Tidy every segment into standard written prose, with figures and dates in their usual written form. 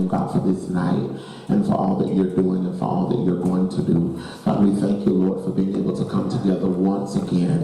God, for this night and for all that you're doing and for all that you're going to do. God, we thank you, Lord, for being able to come together once again,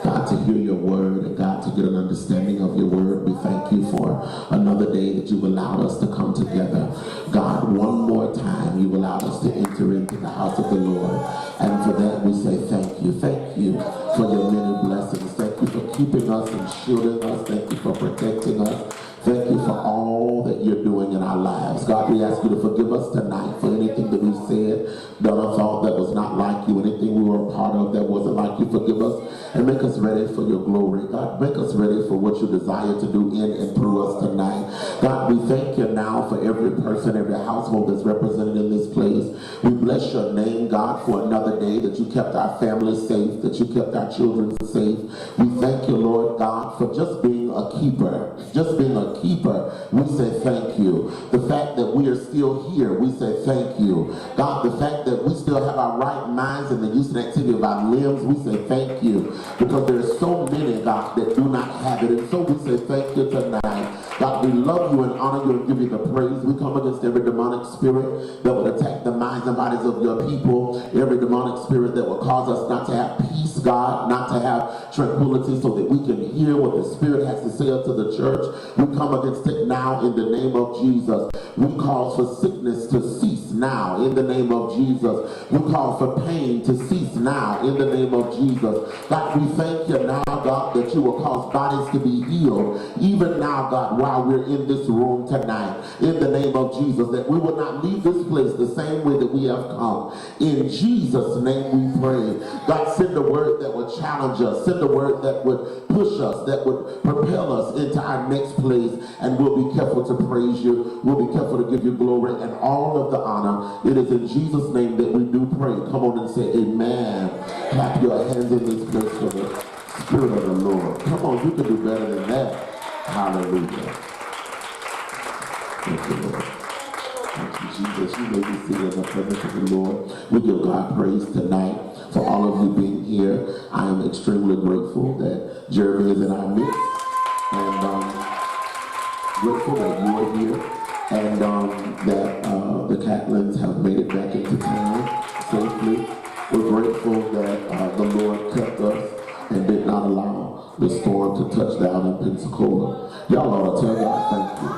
God, to hear your word and God, to get an understanding of your word. We thank you for another day that you've allowed us to come together. God, one more time, you've allowed us to enter into the house of the Lord. And for that, we say thank you. Thank you for your many blessings. Thank you for keeping us and shielding us. Thank you for protecting us. Thank you for all that you're doing in our lives. God, we ask you to forgive us tonight for anything that we said, done or thought that was not like you, anything we were a part of that wasn't like you. Forgive us and make us ready for your glory. God, make us ready for what you desire to do in and through us tonight. God, we thank you now for every person, every household that's represented in this place. We bless your name, God, for another day that you kept our families safe, that you kept our children safe. We thank you, Lord God, for just being a keeper, just being a keeper. We say thank you. The fact that we are still here, we say thank you. God, the fact that we still have our right minds and the use and activity of our limbs, we say thank you. Because there are so many, God, that do not have it. And so we say thank you tonight. God, we love you and honor you and give you the praise. We come against every demonic spirit that would attack the minds and bodies of your people. Every demonic spirit that would cause us not to have peace, God, not to have tranquility so that we can hear what the Spirit has to say unto the church. We come against it now in the name of Jesus. We call for sickness to cease now in the name of Jesus. We call for pain to cease now in the name of Jesus. God, we thank you now, God, that you will cause bodies to be healed even now, God, while we're in this room tonight in the name of Jesus, that we will not leave this place the same way that we have come. In Jesus' name we pray. God, send a word that would challenge us, send a word that would push us, that would propel us into our next place, and we'll be careful to praise you. We'll be careful to give you glory and all of the honor. It is in Jesus' name that we do pray. Come on and say amen. Clap your hands in this place for the Spirit of the Lord. Come on, you can do better than that. Hallelujah. Thank you, Lord. Thank you, Jesus. You may be seated in the presence of the Lord. We give God praise tonight for all of you being here. I am extremely grateful that Jeremy is in our midst, and grateful that you are here, and that the Catlins have made it back into town safely. We're grateful that the Lord kept us and did not allow the storm to touch down in Pensacola. Y'all ought to tell God thank you.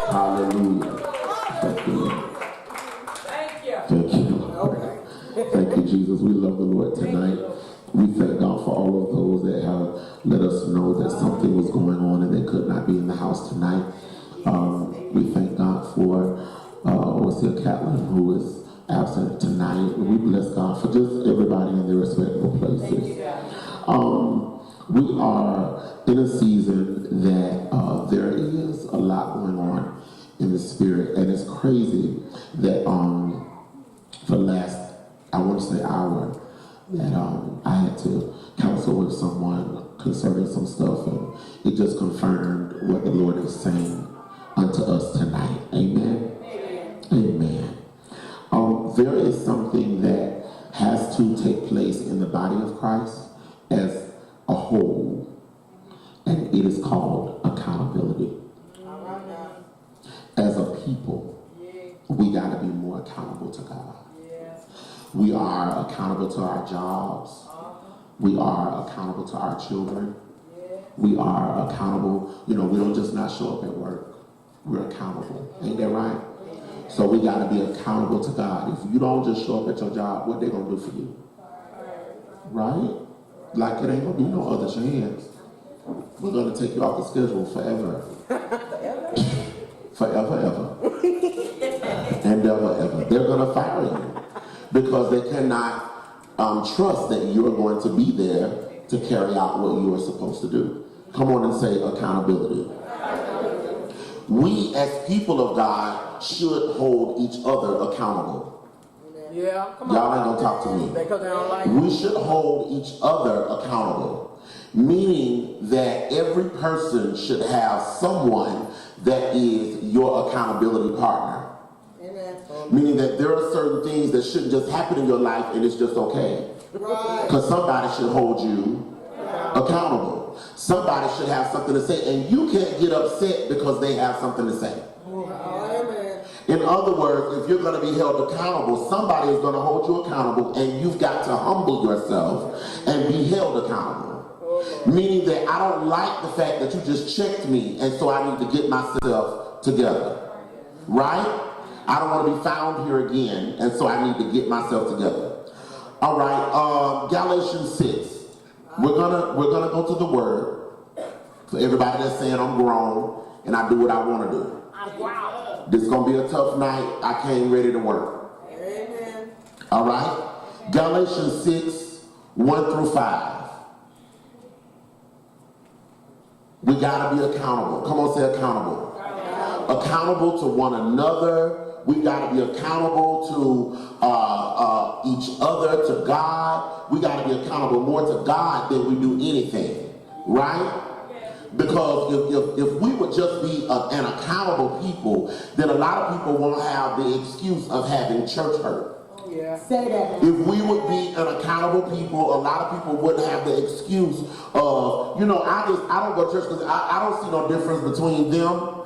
Hallelujah. Thank you, Lord. Thank you. Thank you, Lord. Thank you, Jesus. We love the Lord tonight. We thank God for all of those that have let us know that something was going on and they could not be in the house tonight. We thank God for Overseer Catlin, who is absent tonight. We bless God for just everybody in their respectable places. We are in a season that there is a lot going on in the spirit, and it's crazy that for the last, I want to say hour, that I had to counsel with someone concerning some stuff, and it just confirmed what the Lord is saying unto us tonight. Amen. Amen. There is something that has to take place in the body of Christ as a whole, and it is called accountability. As a people, we got to be more accountable to God. We are accountable to our jobs. We are accountable to our children. We are accountable. You know, we don't just not show up at work. We're accountable. Ain't that right? So we got to be accountable to God. If you don't just show up at your job, what they going to do for you? Right? Like it ain't going to be no other chance. We're going to take you off the schedule forever. Forever, ever. And ever, ever. They're going to fire you because they cannot trust that you're going to be there to carry out what you are supposed to do. Come on and say accountability. We as people of God should hold each other accountable. Yeah, come on. Y'all ain't gonna talk to me. Because they don't like we should hold each other accountable. Meaning that every person should have someone that is your accountability partner. Amen. Meaning that there are certain things that shouldn't just happen in your life and it's just okay. Because somebody should hold you accountable. Somebody should have something to say, and you can't get upset because they have something to say. Amen. In other words, if you're going to be held accountable, somebody is going to hold you accountable, and you've got to humble yourself and be held accountable. Meaning that I don't like the fact that you just checked me, and so I need to get myself together. Right? I don't want to be found here again, and so I need to get myself together. All right, Galatians 6. We're gonna go to the Word. For everybody that's saying I'm grown and I do what I want to do. Wow. This is gonna be a tough night. I came ready to work. Amen. All right, Galatians 6, 1 through 5. We gotta be accountable. Come on, say accountable. Accountable to one another. We got to be accountable to each other, to God. We got to be accountable more to God than we do anything, right? Because if we would just be an accountable people, then a lot of people won't have the excuse of having church hurt. Yeah. Say that. If we would be an accountable people, a lot of people wouldn't have the excuse of, I don't go to church because I don't see no difference between them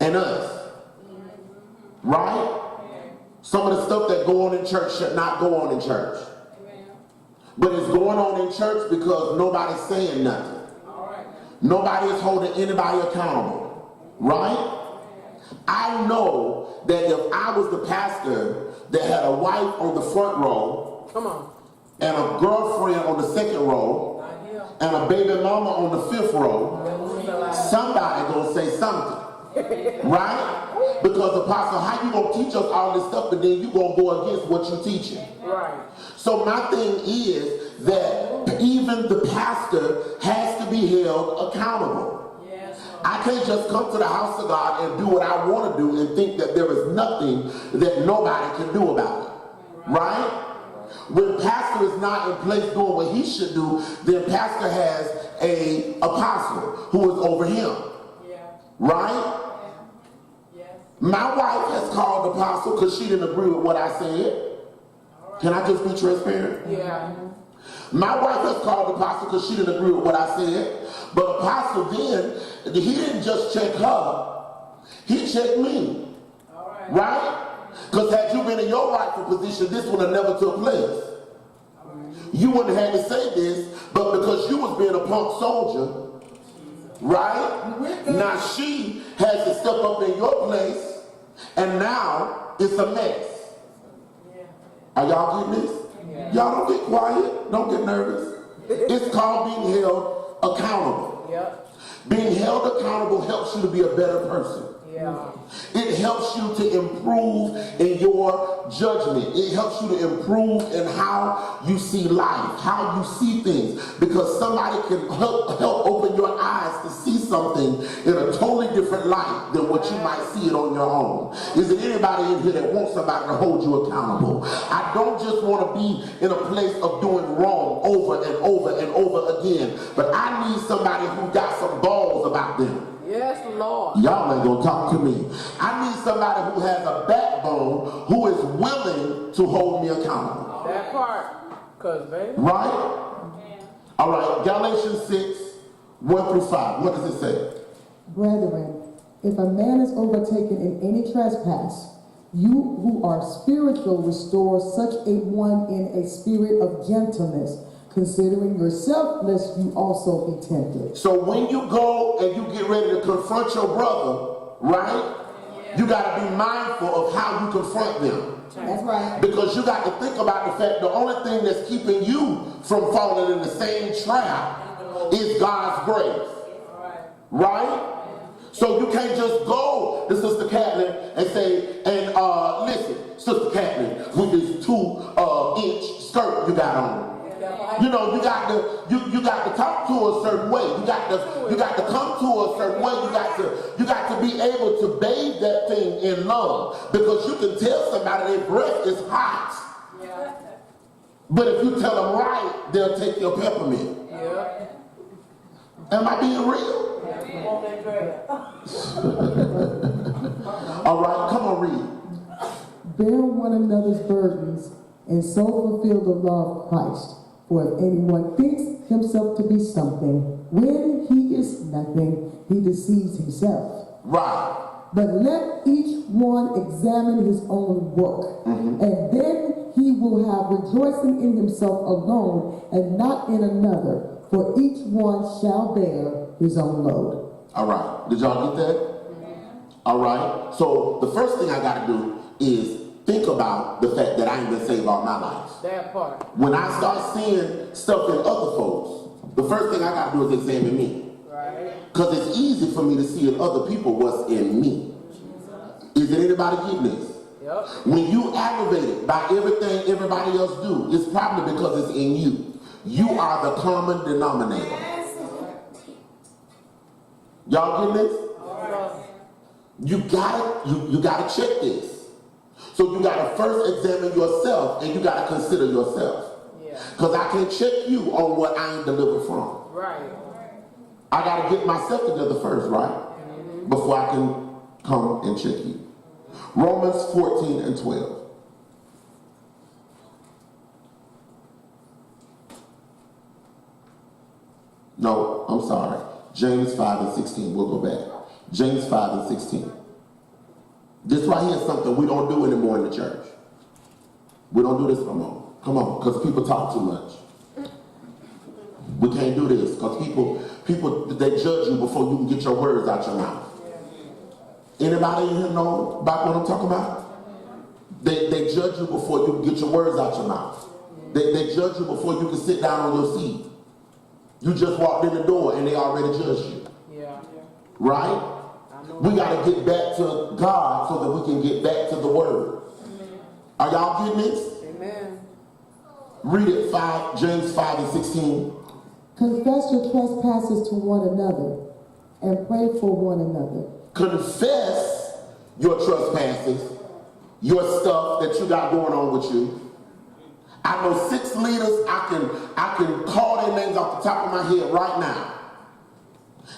and us. Right? Some of the stuff that go on in church should not go on in church. But it's going on in church because nobody's saying nothing. Nobody is holding anybody accountable. Right? I know that if I was the pastor that had a wife on the front row, Come on. and a girlfriend on the second row, and a baby mama on the fifth row, somebody gonna say something. Right? Because Apostle, how you gonna teach us all this stuff, but then you gonna go against what you're teaching? Right. So my thing is that even the pastor has to be held accountable. Yes. I can't just come to the house of God and do what I want to do and think that there is nothing that nobody can do about it. Right? When pastor is not in place doing what he should do, then pastor has a apostle who is over him. Yeah. Right? Yes. My wife has called apostle because she didn't agree with what I said. Can I just be transparent? Yeah. My wife has called apostle because she didn't agree with what I said. But apostle then, he didn't just check her, he checked me. All right. Right? Because had you been in your rightful position, this would have never took place. You wouldn't have had to say this, but because you was being a punk soldier, right? Now she has to step up in your place, and now it's a mess. Are y'all getting this? Y'all don't get quiet, don't get nervous. It's called being held accountable. Yep. Being held accountable helps you to be a better person. Yeah. It helps you to improve in your judgment. It helps you to improve in how you see life, how you see things. Because somebody can help open your eyes to see something in a totally different light than what you might see it on your own. Is there anybody in here that wants somebody to hold you accountable? I don't just want to be in a place of doing wrong over and over and over again, but I need somebody who got some balls about them. Yes, Lord. Y'all ain't gonna talk to me. I need somebody who has a backbone, who is willing to hold me accountable. That part. Because, baby. Right? All right, Galatians 6, 1 through 5. What does it say? Brethren, if a man is overtaken in any trespass, you who are spiritual restore such a one in a spirit of gentleness, considering yourself, lest you also be tempted. So when you go and you get ready to confront your brother, right? You got to be mindful of how you confront them. That's right. Because you got to think about the fact the only thing that's keeping you from falling in the same trap is God's grace. Right? So you can't just go to Sister Catlin and say, and listen, Sister Catlin, with this 2-inch skirt you got on. You know, you got to talk to her a certain way. You got to come to her a certain way. You got to be able to bathe that thing in love, because you can tell somebody their breath is hot. Yeah. But if you tell them right, they'll take your peppermint. Yeah. Am I being real? All right, come on, read. Bear one another's burdens, and so fulfill the law of Christ. For if anyone thinks himself to be something, when he is nothing, he deceives himself. Right. But let each one examine his own work, and then he will have rejoicing in himself alone and not in another, for each one shall bear his own load. All right. Did y'all get that? All right. So the first thing I got to do is think about the fact that I ain't been saved all my life. That part. When I start seeing stuff in other folks, the first thing I got to do is examine me. Right. Because it's easy for me to see in other people what's in me. Is it anybody getting this? Yep. When you aggravated by everything everybody else do, it's probably because it's in you. You are the common denominator. Y'all getting this? You gotta check this. So you gotta first examine yourself and you gotta consider yourself. Yeah. Because I can't check you on what I ain't delivered from. Right. I gotta get myself together first, right? Before I can come and check you. Romans 14 and 12. No, I'm sorry. James 5 and 16. We'll go back. James 5 and 16. This right here is something we don't do anymore in the church. We don't do this no more. Come on, because people talk too much. We can't do this because people, they judge you before you can get your words out your mouth. Anybody in here know about what I'm talking about? They judge you before you can get your words out your mouth. They judge you before you can sit down on your seat. You just walked in the door and they already judged you. Yeah. Right? We got to get back to God so that we can get back to the Word. Are y'all getting this? Amen. Read it, James 5 and 16. Confess your trespasses to one another and pray for one another. Confess your trespasses, your stuff that you got going on with you. I know 6 leaders, I can call their names off the top of my head right now.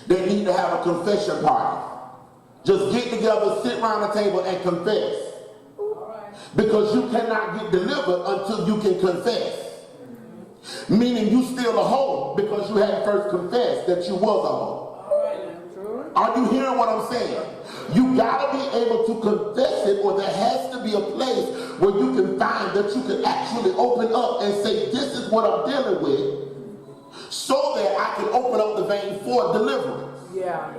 They need to have a confession party. Just get together, sit around the table and confess. Because you cannot get delivered until you can confess. Meaning you still a hoe because you hadn't first confessed that you was a hoe. Are you hearing what I'm saying? You gotta be able to confess it, or there has to be a place where you can find that you can actually open up and say, this is what I'm dealing with, so that I can open up the vein for deliverance. Yeah.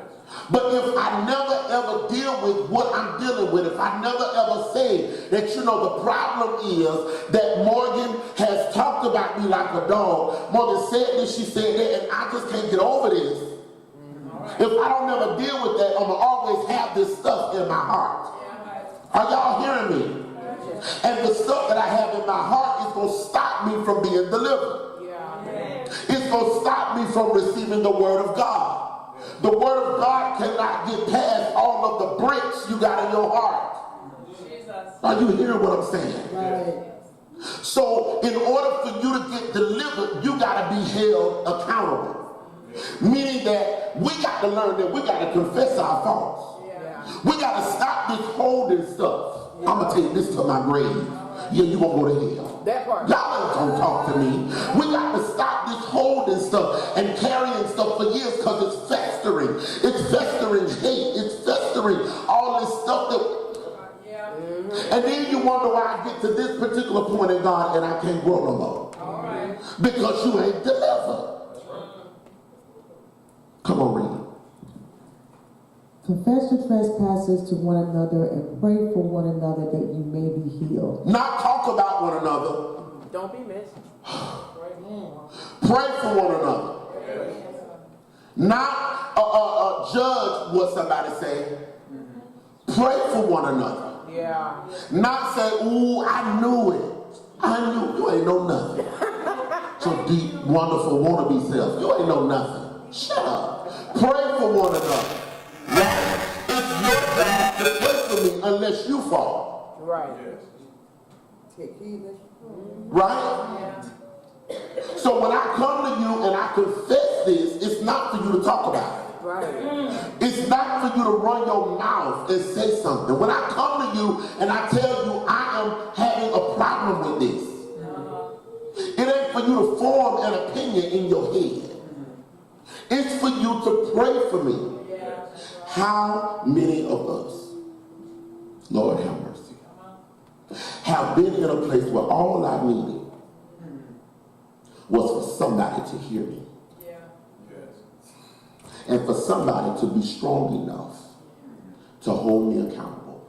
But if I never ever deal with what I'm dealing with, if I never ever say that, you know, the problem is that Morgan has talked about me like a dog. Morgan said this, she said that, and I just can't get over this. If I don't never deal with that, I'm going to always have this stuff in my heart. Are y'all hearing me? And the stuff that I have in my heart is going to stop me from being delivered. It's going to stop me from receiving the Word of God. The Word of God cannot get past all of the bricks you got in your heart. Are you hearing what I'm saying? Right. So in order for you to get delivered, you got to be held accountable. Meaning that we got to learn that we got to confess our faults. We got to stop this holding stuff. I'm going to take this to my grave. Yeah, you won't go to hell. That part. Y'all ain't gonna talk to me. We got to stop this holding stuff and carrying stuff for years because it's festering. It's festering hate. It's festering all this stuff that... And then you wonder why I get to this particular point in God and I can't grow no more. Because you ain't delivered. Come on, read it. Confess your trespasses to one another and pray for one another that you may be healed. Not talk about one another. Don't be missed. Pray for one another. Not judge what somebody say. Pray for one another. Yeah. Not say, ooh, I knew it. I knew you ain't know nothing. So deep, wonderful, wannabe self. You ain't know nothing. Shut up. Pray for one another. Right? It's your job to pray for me unless you fall. Right. Right? So when I come to you and I confess this, it's not for you to talk about it. Right. It's not for you to run your mouth and say something. When I come to you and I tell you I am having a problem with this, it ain't for you to form an opinion in your head. It's for you to pray for me. How many of us Lord have mercy. Have been in a place where all I needed was for somebody to hear me. And for somebody to be strong enough to hold me accountable.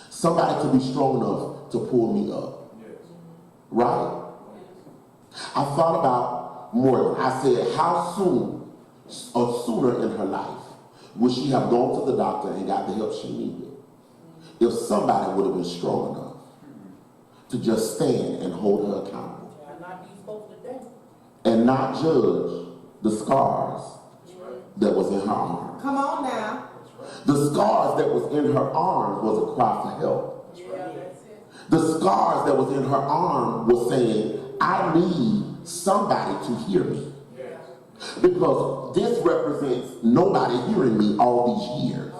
Somebody to be strong enough to pull me up. Right? I thought about Morgan. I said, how soon or sooner in her life would she have gone to the doctor and got the help she needed if somebody would have been strong enough to just stand and hold her accountable and not judge the scars that was in her arms. Come on now. The scars that was in her arms was a cry for help. The scars that was in her arm was saying, I need somebody to hear me. Because this represents nobody hearing me all these years.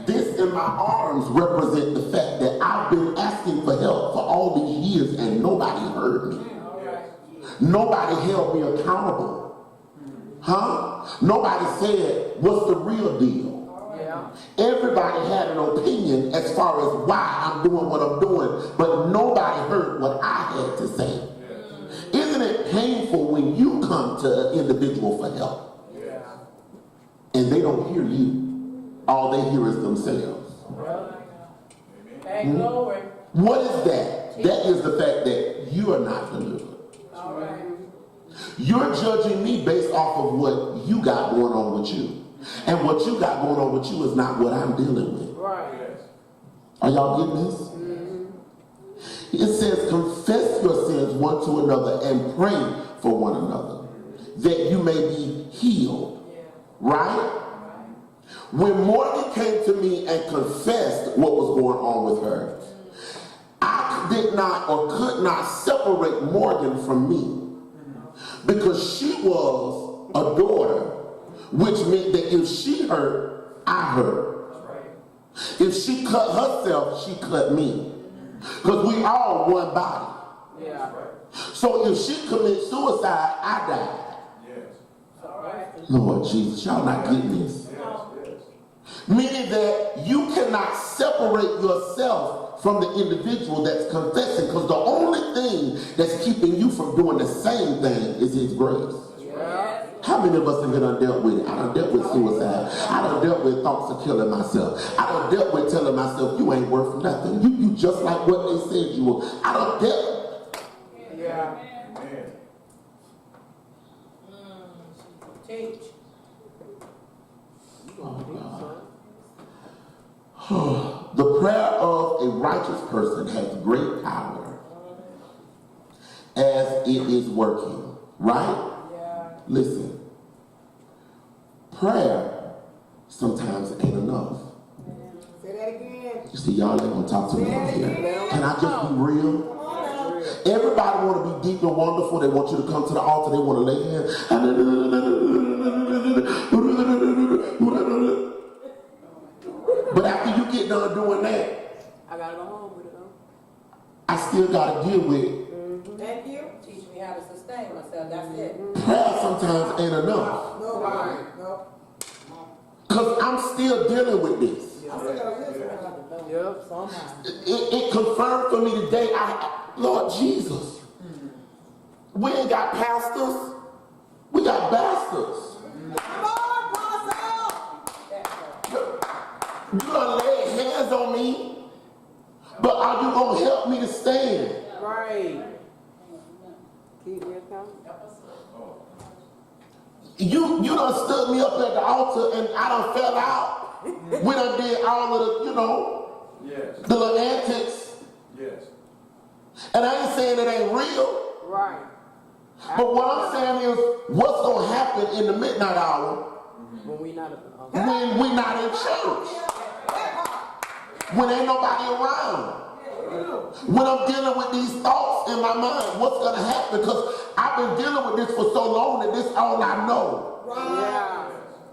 This in my arms represent the fact that I've been asking for help for all these years and nobody heard me. Nobody held me accountable. Nobody said, what's the real deal? Everybody had an opinion as far as why I'm doing what I'm doing, but nobody heard what I had to say. Isn't it painful when you come to an individual for help and they don't hear you? All they hear is themselves. What is that? That is the fact that you are not delivered. You're judging me based off of what you got going on with you. And what you got going on with you is not what I'm dealing with. Are y'all getting this? It says, confess your sins one to another and pray for one another, that you may be healed. Right? When Morgan came to me and confessed what was going on with her, I did not or could not separate Morgan from me. Because she was a daughter, which meant that if she hurt, I hurt. If she cut herself, she cut me. Because we all one body. So if she commits suicide, I die. Lord Jesus, y'all not getting this. Meaning that you cannot separate yourself from the individual that's confessing, because the only thing that's keeping you from doing the same thing is His grace. How many of us have been dealt with it? I done dealt with suicide. I done dealt with thoughts of killing myself. I done dealt with telling myself, you ain't worth nothing. You just like what they said you were. I done dealt. The prayer of a righteous person has great power as it is working. Right? Listen. Prayer sometimes ain't enough. Say that again. You see, y'all ain't gonna talk to me out here. Can I just be real? Everybody want to be deep and wonderful. They want you to come to the altar. They want to lay hands. But after you get done doing that, I gotta go home with it though. I still gotta deal with Thank you. Teach me how to sustain myself. That's it. prayer sometimes ain't enough. No. Because I'm still dealing with this. I still gotta listen. Yep, somehow. It confirmed for me today, Lord Jesus, we ain't got pastors, we got bastards. Come on, Apostle. You done laid hands on me, but are you going to help me to stand? Right. Keep me accountable. You done stood me up at the altar and I done fell out. We done did all of the, the little antics. And I ain't saying it ain't real. Right. But what I'm saying is, what's going to happen in the midnight hour When we not when we not in church? When ain't nobody around? When I'm dealing with these thoughts in my mind, what's going to happen? Because I've been dealing with this for so long that this is all I know.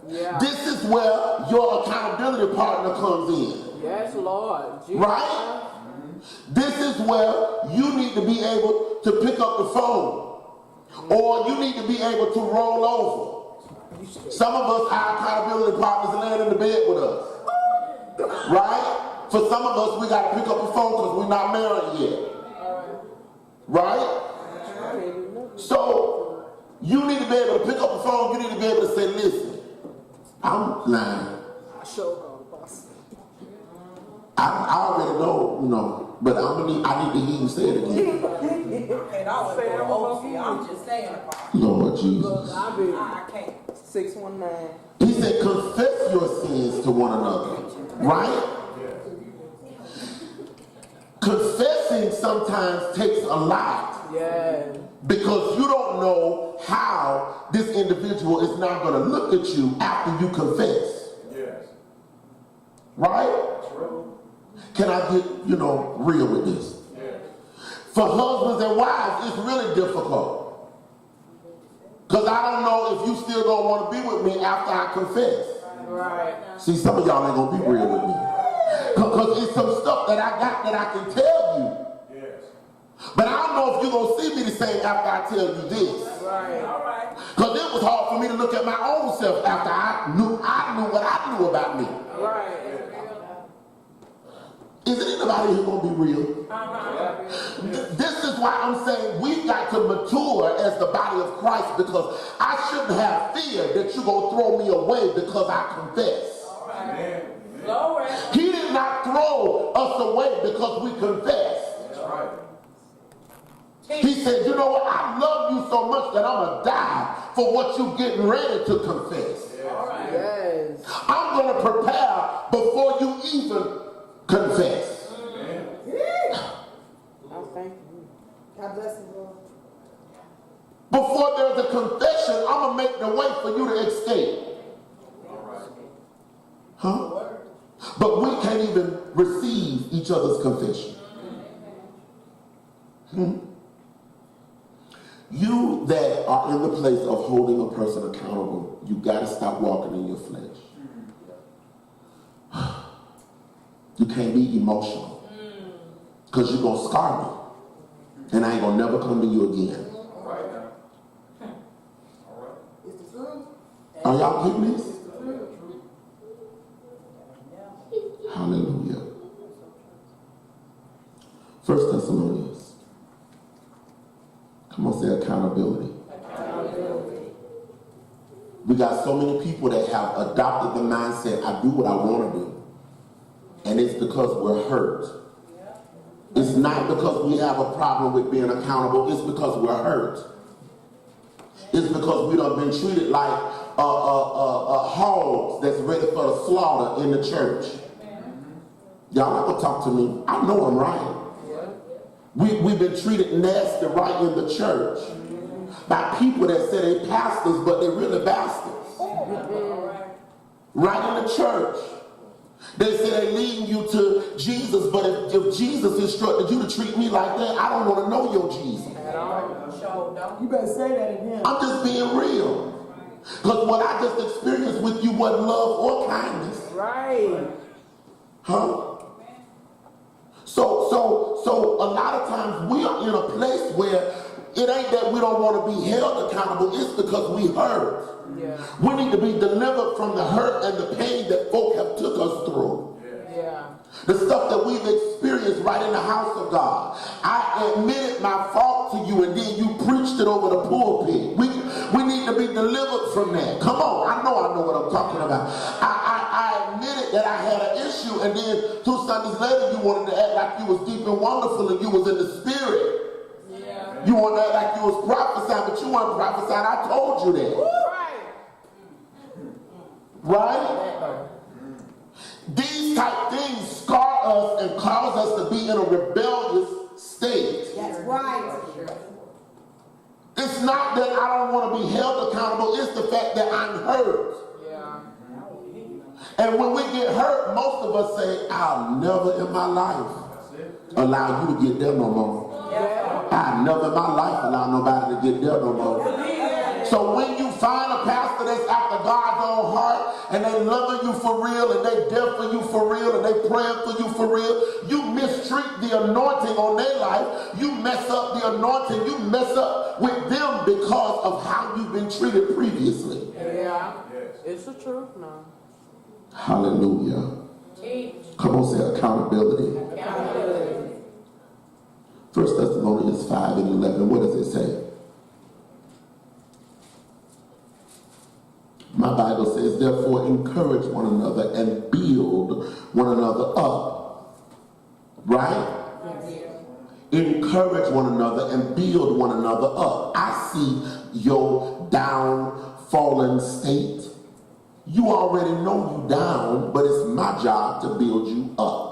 Yeah. This is where your accountability partner comes in. Yes, Lord. Jesus. Right? This is where you need to be able to pick up the phone. Or you need to be able to roll over. Some of us, our accountability partners laying in the bed with us. Right? For some of us, we got to pick up the phone because we're not married yet. Right? So, you need to be able to pick up the phone. You need to be able to say, listen, I'm lying. I already know, but I need to hear you say it again. And I was going OC. I'm just saying about Lord Jesus. Look, I can't. 619. He said, confess your sins to one another. Right? Confessing sometimes takes a lot. Yes. Because you don't know how this individual is now going to look at you after you confess. Yes. Right? True. Can I get, real with this? Yes. For husbands and wives, it's really difficult. Because I don't know if you still don't want to be with me after I confess. Right. See, some of y'all ain't going to be real with me. Because it's some stuff that I got that I can tell you. Yes. But I don't know if you're going to see me the same after I tell you this. Right. All right. Because it was hard for me to look at my own self after I knew what I knew about me. Right. Is anybody here going to be real? This is why I'm saying we've got to mature as the body of Christ, because I shouldn't have fear that you're going to throw me away because I confess. Amen. Glory. He did not throw us away because we confess. That's right. He said, you know what? I love you so much that I'm going to die for what you're getting ready to confess. All right. Yes. I'm going to prepare before you even confess. Amen. I thank you. God bless you, Lord. Before there's a confession, I'm going to make the way for you to escape. All right. Huh? But we can't even receive each other's confession. You that are in the place of holding a person accountable, you got to stop walking in your flesh. You can't be emotional, because you're going to scar me, and I ain't going to never come to you again. All right now. All right. It's the truth. Are y'all getting this? It's the truth. Hallelujah. 1 Thessalonians. Come on, say accountability. We got so many people that have adopted the mindset, I do what I want to do. And it's because we're hurt. It's not because we have a problem with being accountable. It's because we're hurt. It's because we done been treated like hogs that's ready for the slaughter in the church. Y'all not gonna talk to me. I know I'm right. We've been treated nasty right in the church by people that say they pastors, but they're really bastards. Right in the church. They say they're leading you to Jesus, but if Jesus instructed you to treat me like that, I don't want to know your Jesus. You better say that again. I'm just being real. Because what I just experienced with you wasn't love or kindness. Right. Huh? So a lot of times we are in a place where it ain't that we don't want to be held accountable, it's because we hurt. Yeah. We need to be delivered from the hurt and the pain that folk have took us through. Yeah. The stuff that we've experienced right in the house of God. I admitted my fault to you, and then you preached it over the pulpit. We need to be delivered from that. Come on, I know what I'm talking about. I admitted that I had an issue, and then 2 Sundays later you wanted to act like you was deep and wonderful and you was in the spirit. Yeah. You wanted to act like you was prophesying, but you weren't prophesying. I told you that. Right? These type things scar us and cause us to be in a rebellious state. That's right. It's not that I don't want to be held accountable, it's the fact that I'm hurt. Yeah. And when we get hurt, most of us say, I'll never in my life allow you to get there no more. I'll never in my life allow nobody to get there no more. So when you find a pastor that's after God's own heart, and they loving you for real, and they there for you for real, and they praying for you for real, you mistreat the anointing on their life, you mess up the anointing, you mess up with them because of how you've been treated previously. Yeah. It's the truth now. Hallelujah. Come on, say accountability. 1 Thessalonians 5:11. What does it say? My Bible says, therefore, encourage one another and build one another up. Right? Encourage one another and build one another up. I see your down, fallen state. You already know you down, but it's my job to build you up.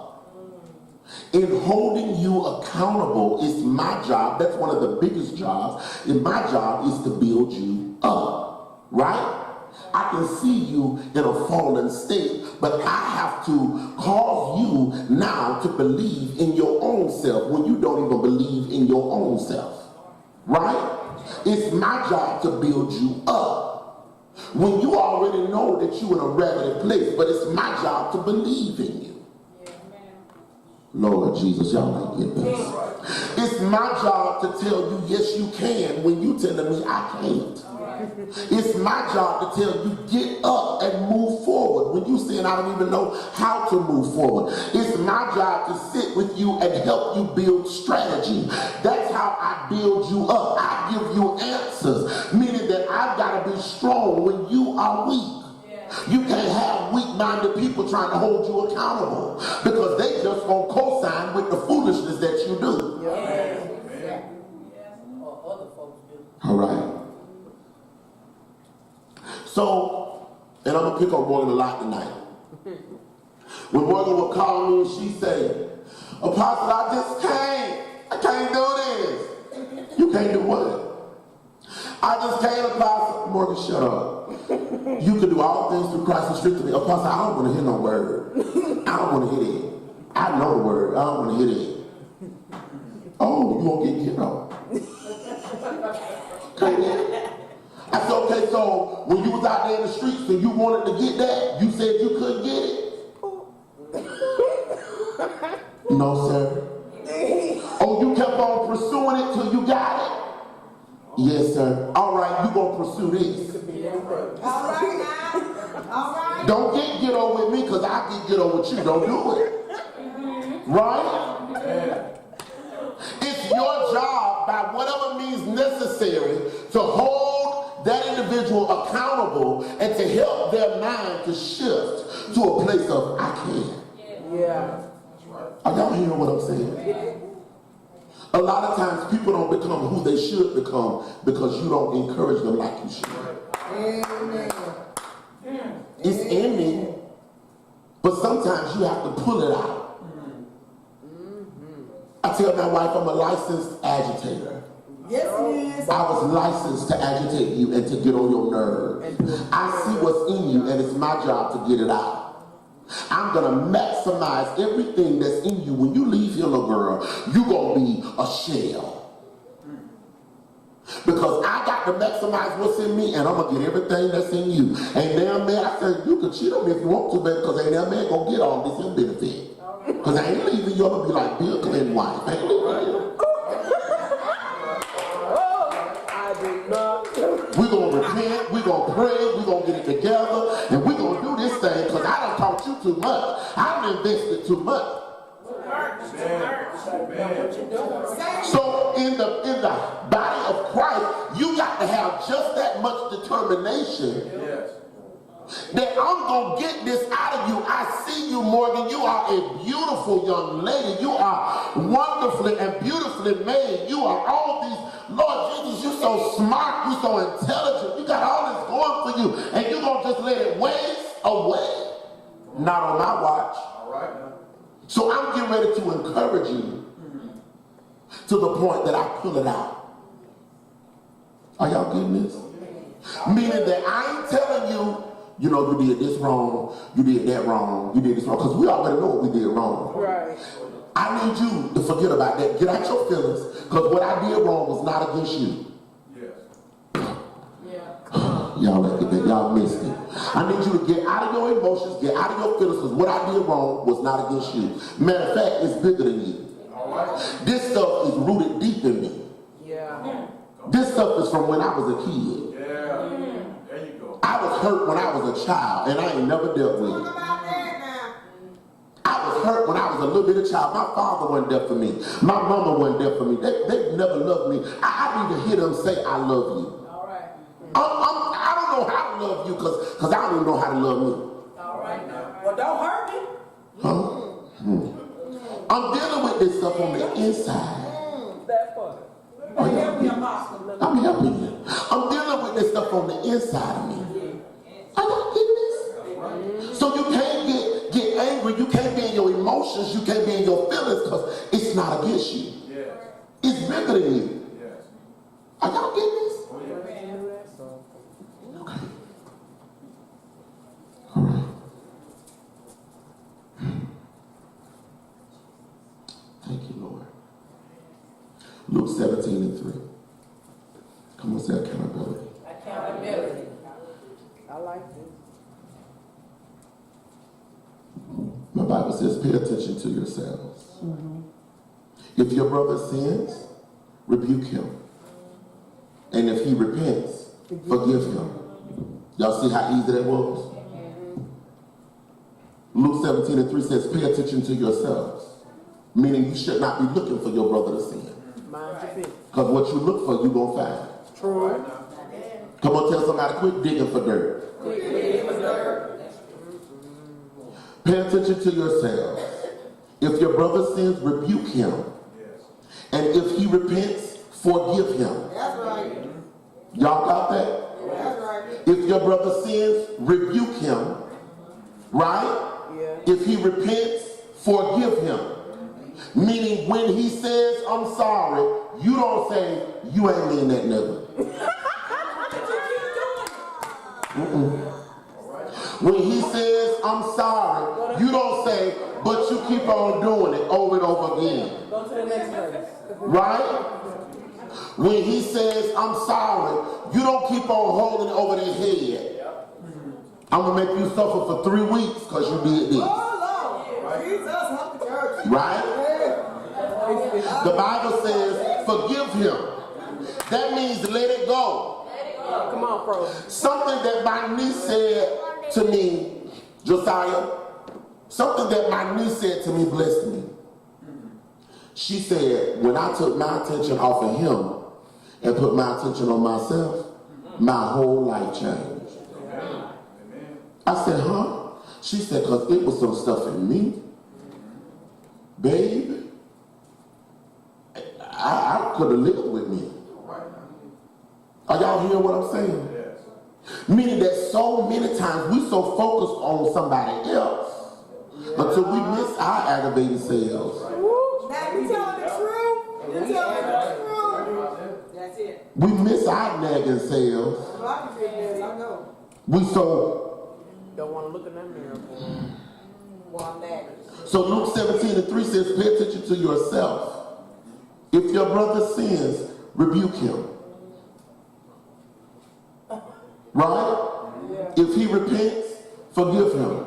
In holding you accountable, it's my job. That's one of the biggest jobs. And my job is to build you up. Right? I can see you in a fallen state, but I have to cause you now to believe in your own self when you don't even believe in your own self. Right? It's my job to build you up. When you already know that you're in a raggedy place, but it's my job to believe in you. Lord Jesus, y'all ain't get this. It's my job to tell you, yes, you can, when you telling me I can't. It's my job to tell you, get up and move forward, when you saying I don't even know how to move forward. It's my job to sit with you and help you build strategy. That's how I build you up. I give you answers, meaning that I've got to be strong when you are weak. You can't have weak-minded people trying to hold you accountable, because they just gonna co-sign with the foolishness that you do. All right. So, and I'm gonna pick on Morgan a lot tonight. When Morgan would call me and she'd say, Apostle, I can't do this. You can't do what? I just can't, Apostle. Morgan, shut up. You can do all things through Christ who strengthens me. Apostle, I don't want to hear no word. I don't want to hear it. I know the word. I don't want to hear it. Oh, you won't get up. Okay. I said, okay, so when you was out there in the streets and you wanted to get that, you said you couldn't get it? No, sir. Oh, you kept on pursuing it till you got it? Yes, sir. All right, you gonna pursue this. All right now. All right. Don't get ghetto with me, because I get ghetto with you. Don't do it. Right? It's your job, by whatever means necessary, to hold that individual accountable and to help their mind to shift to a place of I can. Yeah. Are y'all hearing what I'm saying? A lot of times people don't become who they should become because you don't encourage them like you should. Amen. It's in me, but sometimes you have to pull it out. I tell my wife I'm a licensed agitator. Yes, he is. I was licensed to agitate you and to get on your nerves. I see what's in you, and it's my job to get it out. I'm going to maximize everything that's in you. When you leave here, little girl, you're going to be a shell. Because I got to maximize what's in me, and I'm going to get everything that's in you. Ain't damn man, I said, you can cheat on me if you want to, baby, because ain't damn man going to get all this in benefit. Because I ain't leaving you, I'm going to be like Bill Clinton's wife. I ain't leaving you. We're going to repent, we're going to pray, we're going to get it together, and we're going to do this thing, because I done taught you too much. I done invested too much. So in the body of Christ, you got to have just that much determination that I'm going to get this out of you. I see you, Morgan. You are a beautiful young lady. You are wonderfully and beautifully made. You are all these, Lord Jesus, you're so smart. You're so intelligent. You got all this going for you. And you're going to just let it waste away. Not on my watch. All right now. So I'm getting ready to encourage you to the point that I pull it out. Are y'all getting this? Meaning that I ain't telling you, you know, you did this wrong, you did that wrong, you did this wrong, because we already know what we did wrong. Right. I need you to forget about that. Get out your feelings, because what I did wrong was not against you. Y'all look at that. Y'all missed it. I need you to get out of your emotions, get out of your feelings, because what I did wrong was not against you. Matter of fact, it's bigger than you. This stuff is rooted deep in me. Yeah. This stuff is from when I was a kid. There you go. I was hurt when I was a child, and I ain't never dealt with Talk it. about that now. hurt when I was a little bit of child. My father wasn't there for me. My mama wasn't there for me. They never loved me. I need to hear them say, I love you. All right. I don't know how to love you because I don't even know how to love me. All right now. Well, don't hurt me. Huh? I'm dealing with this stuff on the inside. That part. Oh, yeah. Help me, Apostle. I'm helping you. I'm dealing with this stuff on the inside of me. Are y'all getting this? So you can't get angry. You can't be in your emotions. You can't be in your feelings because it's not against you. Yes. It's bigger than you. Yes. Are y'all getting this? Oh, yes. Okay. All right. Thank you, Lord. Luke 17:3. Come on, say accountability. Accountability. I like this. My Bible says, pay attention to yourselves. If your brother sins, rebuke him. And if he repents, forgive him. Y'all see how easy that was? Luke 17:3 says, pay attention to yourselves. Meaning you should not be looking for your brother to sin. Mind your business. Because what you look for, you're going to find. True. Come on, tell somebody, quit digging for dirt. Pay attention to yourselves. If your brother sins, rebuke him. Yes. And if he repents, forgive him. That's right. Y'all got that? That's right. If your brother sins, rebuke him. Right? Yeah. If he repents, forgive him. Meaning when he says, I'm sorry, you don't say, you ain't mean that nigga. When he says, I'm sorry, you don't say, but you keep on doing it over and over again. Go to the next verse. Right? When he says, I'm sorry, you don't keep on holding it over their head. I'm going to make you suffer for 3 weeks because you did this. Oh, Lord. Jesus, help the church. Right? The Bible says, forgive him. That means let it go. Come on, bro. Something that my niece said to me, Josiah, something that my niece said to me blessed me. She said, when I took my attention off of him and put my attention on myself, my whole life changed. I said, huh? She said, because it was some stuff in me. Babe, I could have lived with me. Are y'all hearing what I'm saying? Yes. Meaning that so many times we so focused on somebody else until we miss our aggravating selves. Now, you telling the truth? You telling the truth? That's it. We miss our nagging selves. Well, I can take this, I know. We so Don't want to look in that mirror, boy. Well, I'm mad. So Luke 17:3 says, pay attention to yourself. If your brother sins, rebuke him. Right? If he repents, forgive him.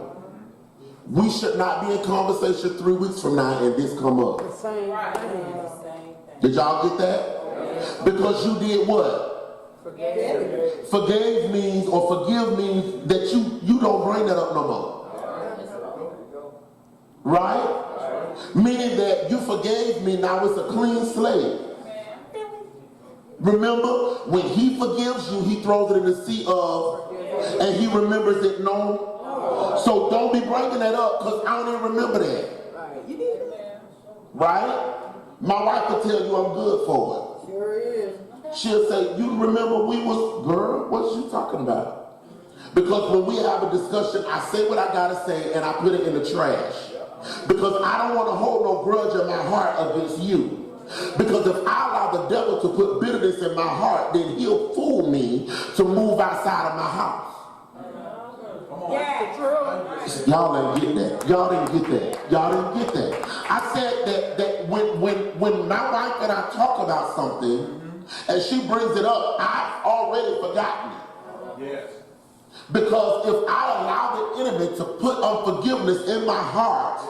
We should not be in conversation 3 weeks from now and this come up. The same thing. Did y'all get that? Because you did what? Forgave means, or forgive means that you don't bring that up no more. Right? Meaning that you forgave me, now it's a clean slate. Remember, when he forgives you, he throws it in the sea of, and he remembers it no. So don't be bringing that up because I don't even remember that. Right. You need it. Right? My wife will tell you I'm good for Sure is. it. She'll say, you remember we was, girl, what's you talking about? Because when we have a discussion, I say what I gotta say and I put it in the trash. Because I don't want to hold no grudge in my heart against you. Because if I allow the devil to put bitterness in my heart, then he'll fool me to move outside of my house. Y'all didn't get that. Y'all didn't get that. Y'all didn't get that. I said that when my wife and I talk about something, and she brings it up, I've already forgotten it. Yes. Because if I allow the enemy to put unforgiveness in my heart,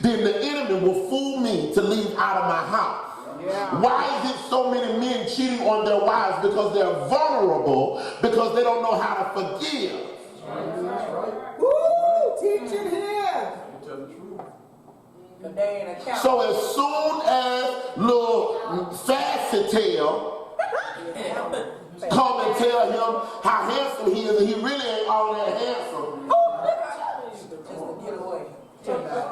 then the enemy will fool me to leave out of my house. Yeah. Why is it so many men cheating on their wives? Because they're vulnerable, because they don't know how to forgive. Woo! Teaching here. You tell the truth. But they ain't account. So as soon as little Sassy Tail come and tell him how handsome he is, and he really ain't all that handsome, Just to get away.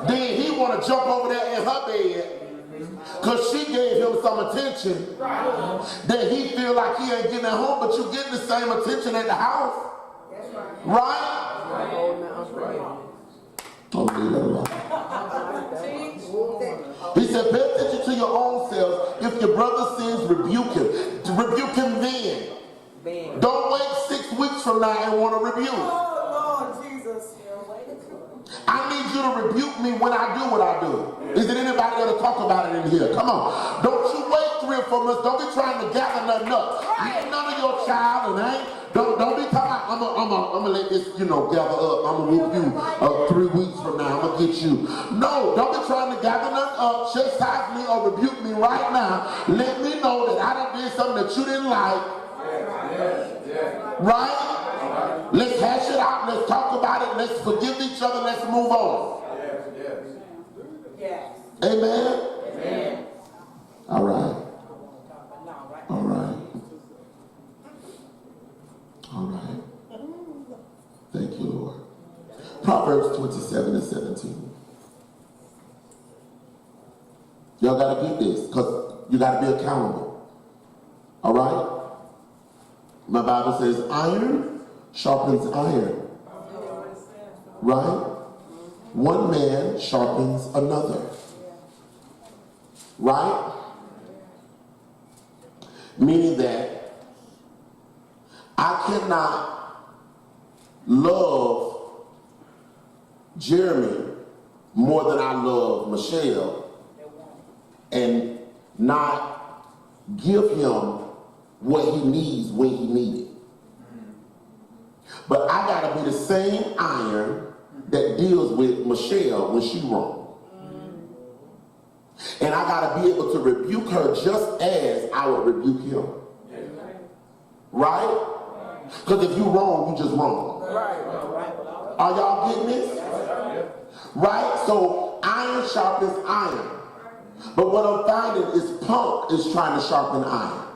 then he want to jump over there in her bed because she gave him some attention. Then he feel like he ain't getting at home, but you getting the same attention at the house. Right? Oh, leave that alone. He said, pay attention to your own selves. If your brother sins, rebuke him. Rebuke him then. Don't wait 6 weeks from now and want to rebuke. Oh, Lord Jesus. I need you to rebuke me when I do what I do. Is there anybody that'll talk about it in here? Come on. Don't you wait 3 or 4 months. Don't be trying to gather nothing up. You ain't none of your child, and don't be talking about, I'm gonna let this, gather up. I'm gonna whoop you 3 weeks from now. I'm gonna get you. No, don't be trying to gather nothing up, chastise me or rebuke me right now. Let me know that I done did something that you didn't like. Right? Let's hash it out. Let's talk about it. Let's forgive each other. Let's move on. Yes. Amen? Amen. All right. All right. All right. Thank you, Lord. Proverbs 27 and 17. Y'all got to get this because you got to be accountable. All right? My Bible says iron sharpens iron. Right? One man sharpens another. Right? Meaning that I cannot love Jeremy more than I love Michelle and not give him what he needs when he needs it. But I gotta be the same iron that deals with Michelle when she wrong. And I gotta be able to rebuke her just as I would rebuke him. Right? Because if you wrong, you just wrong. Are y'all getting this? Right? So iron sharpens iron. But what I'm finding is punk is trying to sharpen iron.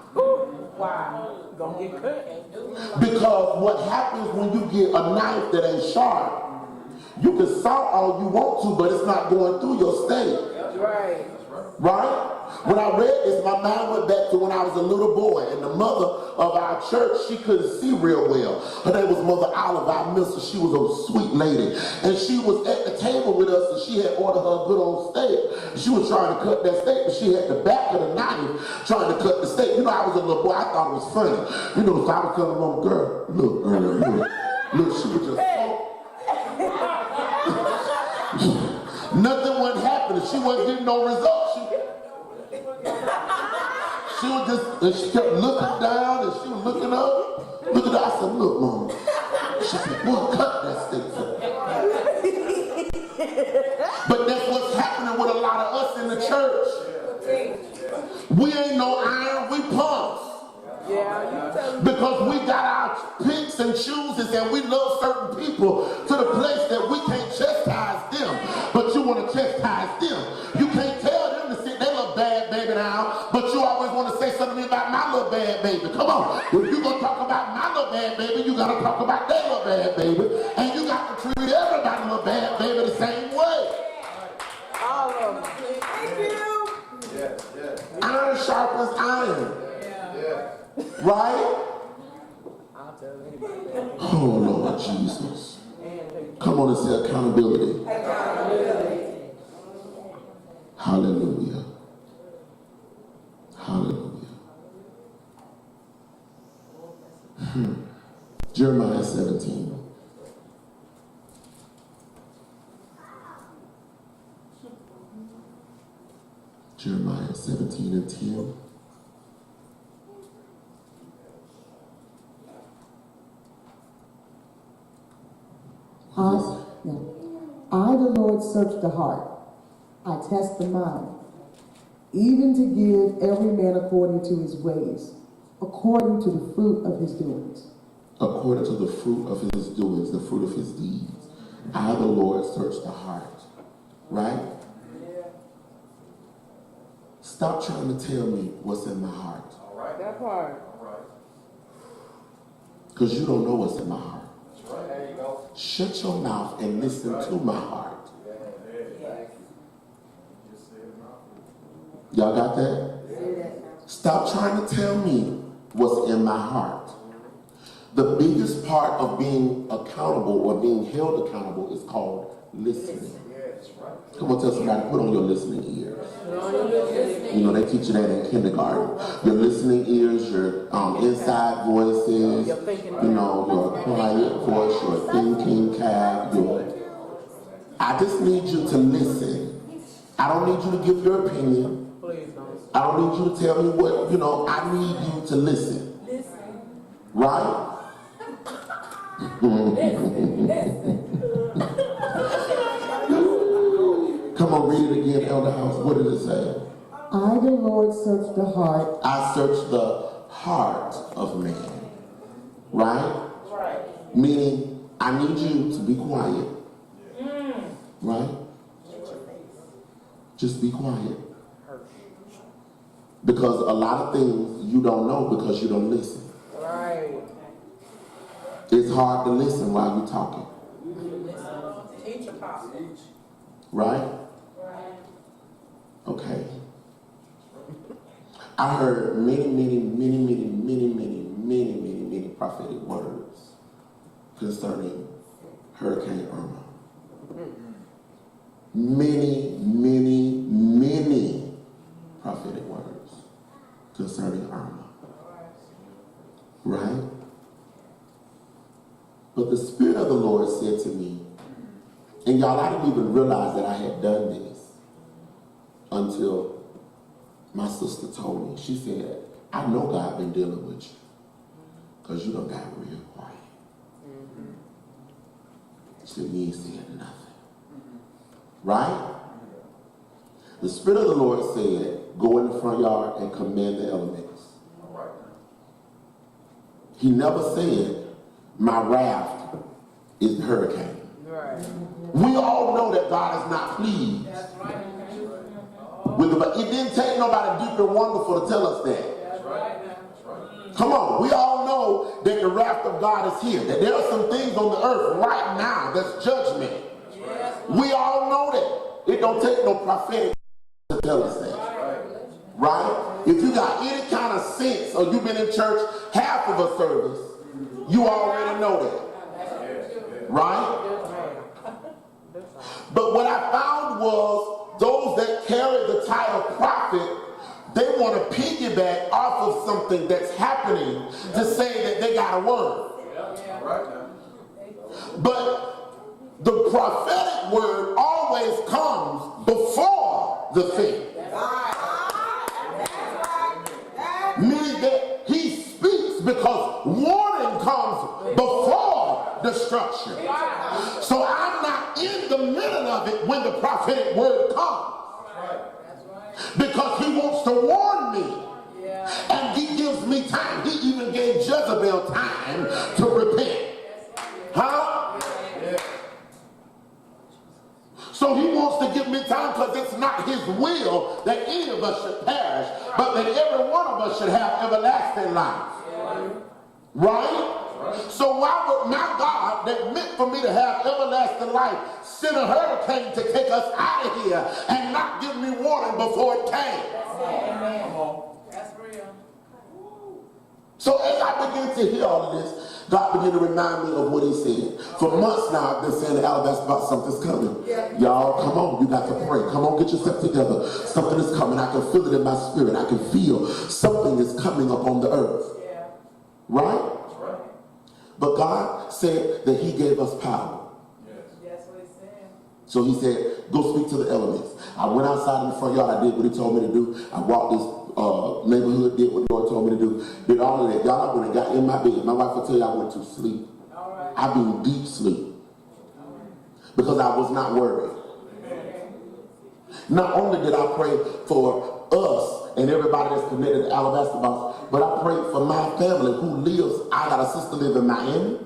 Wow. Gonna get cut. Because what happens when you get a knife that ain't sharp, you can saw all you want to, but it's not going through your steak. Right. Right? When I read this, my mind went back to when I was a little boy, and the mother of our church, she couldn't see real well. Her name was Mother Olive. I miss her. She was a sweet lady. And she was at the table with us, and she had ordered her a good old steak. She was trying to cut that steak, but she had the back of the knife trying to cut the steak. You know, I was a little boy. I thought it was funny. You know, so I was telling Mama, girl, look, she was just nothing wasn't happening. She wasn't getting no results. She was just, and she kept looking down, and she was looking up. Looking up. I said, look, Mama. She said, boy, cut that steak for me. But that's what's happening with a lot of us in the church. We ain't no iron, we punks. Yeah, Because we got our picks and chooses, and we love certain people to the place that we can't chastise them, but you want to chastise them. You can't tell them to sit their little bad baby down, but you always want to say something to me about my little bad baby. Come on. If you're going to talk about my little bad baby, you got to talk about their little bad baby, and you got to treat everybody's little bad baby the same way. all of them. Thank you. Iron sharpens iron. Right? I'll tell anybody. Oh, Lord Jesus. Come on and say accountability. Hallelujah. Hallelujah. Jeremiah 17. Jeremiah 17 and 10. I, the Lord, search the heart. I test the mind, even to give every man according to his ways, according to the fruit of his doings. According to the fruit of his doings, the fruit of his deeds. I, the Lord, search the heart. Right? Stop trying to tell me what's in my heart. All right. That part. All right. Because you don't know what's in my heart. That's right. There you go. Shut your mouth and listen to my heart. Y'all got that? Stop trying to tell me what's in my heart. The biggest part of being accountable or being held accountable is called listening. Come on, tell somebody, put on your listening ears. You know, they teach you that in kindergarten. Your listening ears, your inside voices, you know, your quiet voice, your thinking cap, I just need you to listen. I don't need you to give your opinion. Please don't. I don't need you to tell me what, you know, I need you to listen. Right? Come on, read it again, Elder House. What did it say? I, the Lord, search the heart. I search the heart of man. Right? Right. Meaning, I need you to be quiet. Right? Just be quiet. Because a lot of things you don't know because you don't listen. Right. It's hard to listen while you're talking. Teach apostle. Right? Okay. I heard many prophetic words concerning Hurricane Irma. Many prophetic words concerning Irma. Right? But the Spirit of the Lord said to me, and y'all, I didn't even realize that I had done this until my sister told me. She said, I know God been dealing with you because you done got real quiet. She said, you ain't saying nothing. Right? The Spirit of the Lord said, go in the front yard and command the elements. He never said, my raft is the hurricane. Right. We all know that God is not pleased with it didn't take nobody deep and wonderful to tell us that. Come on, we all know that the wrath of God is here, that there are some things on the earth right now that's judgment. We all know that. It don't take no prophetic to tell us that. Right? If you got any kind of sense or you've been in church half of a service, you already know that. Right? But what I found was those that carry the title prophet, they want to piggyback off of something that's happening to say that they got a word. But the prophetic word always comes before the thing. Meaning that he speaks because warning comes before destruction. So I'm not in the middle of it when the prophetic word comes. Because he wants to warn me. And he gives me time. He even gave Jezebel time to repent. Huh? So he wants to give me time because it's not his will that any of us should perish, but that every one of us should have everlasting life. Right? So why would my God that meant for me to have everlasting life send a hurricane to take us out of here and not give me warning before it came? That's real. So as I begin to hear all of this, God began to remind me of what he said. For months now, I've been saying to Alabaster about something's coming. Y'all, come on, you got to pray. Come on, get yourself together. Something is coming. I can feel it in my spirit. I can feel something is coming up on the earth. Right? But God said that he gave us power. That's what he said. So he said, go speak to the elements. I went outside in the front yard. I did what he told me to do. I walked this neighborhood, did what the Lord told me to do. Did all of that. Y'all, I went and got in my bed. My wife will tell you I went to sleep. I've been deep sleep. Because I was not worried. Not only did I pray for us and everybody that's connected to Alabaster Box, but I prayed for my family who lives. I got a sister live in Miami.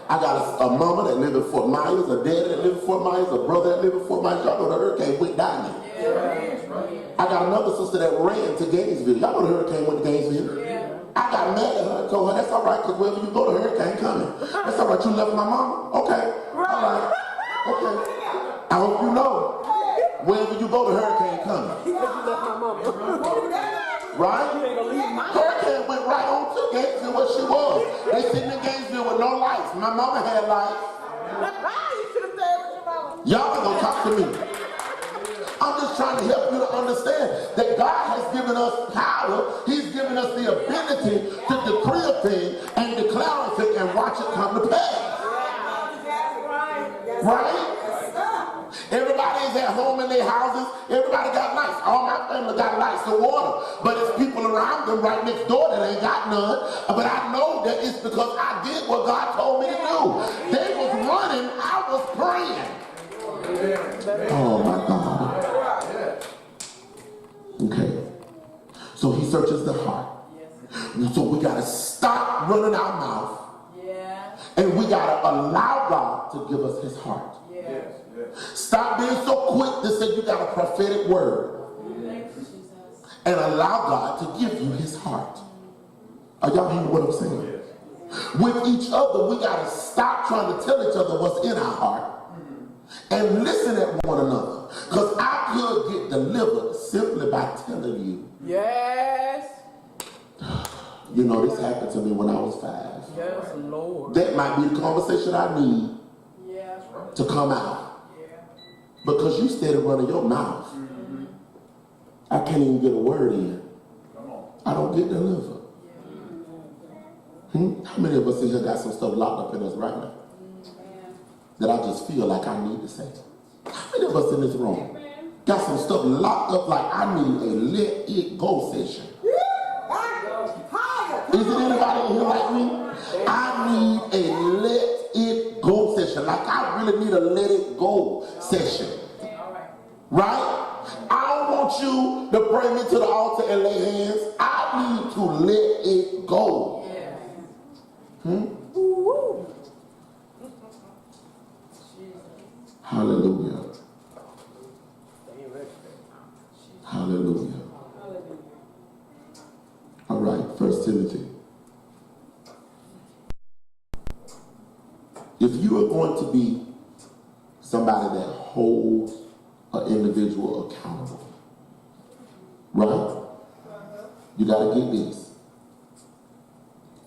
I got a mama that live in Fort Myers, a daddy that live in Fort Myers, a brother that live in Fort Myers. Y'all know the hurricane went down there. I got another sister that ran to Gainesville. Y'all know the hurricane went to Gainesville? Yeah. I got mad at her and told her, that's all right, because wherever you go, the hurricane coming. That's all right, you left my mama? Okay. All right. Okay. I hope you know. Wherever you go, the hurricane coming. You left my mama. Right? You ain't gonna leave my Hurricane went right on to Gainesville where she was. They sitting in Gainesville with no lights. My mama had lights. You should have stayed with your mama. Y'all ain't gonna talk to me. I'm just trying to help you to understand that God has given us power. He's given us the ability to decree a thing and declare a thing and watch it come to pass. Right? Everybody is at home in their houses. Everybody got lights. All my family got lights to water. But it's people around them right next door that ain't got none. But I know that it's because I did what God told me to do. They was running. I was praying. Oh my God. Okay. So he searches the heart. So we got to stop running our mouth. Yeah. And we got to allow God to give us his heart. Yeah. Stop being so quick to say you got a prophetic word. And allow God to give you his heart. Are y'all hearing what I'm saying? With each other, we got to stop trying to tell each other what's in our heart and listen at one another. Because I could get delivered simply by telling you. Yes. You know, this happened to me when I was 5. Yes, Lord. That might be the conversation I need Yeah. to come out. Yeah. Because you steady running your mouth. I can't even get a word in. I don't get delivered. How many of us in here got some stuff locked up in us right now that I just feel like I need to say? How many of us in this room got some stuff locked up like I need a let it go session? Is it anybody in here like me? I need a let it go session. Like I really need a let it go session. Right? I don't want you to bring me to the altar and lay hands. I need to let it go. Hallelujah. Hallelujah. All right, 1 Timothy. If you are going to be somebody that holds an individual accountable, right? You got to get this.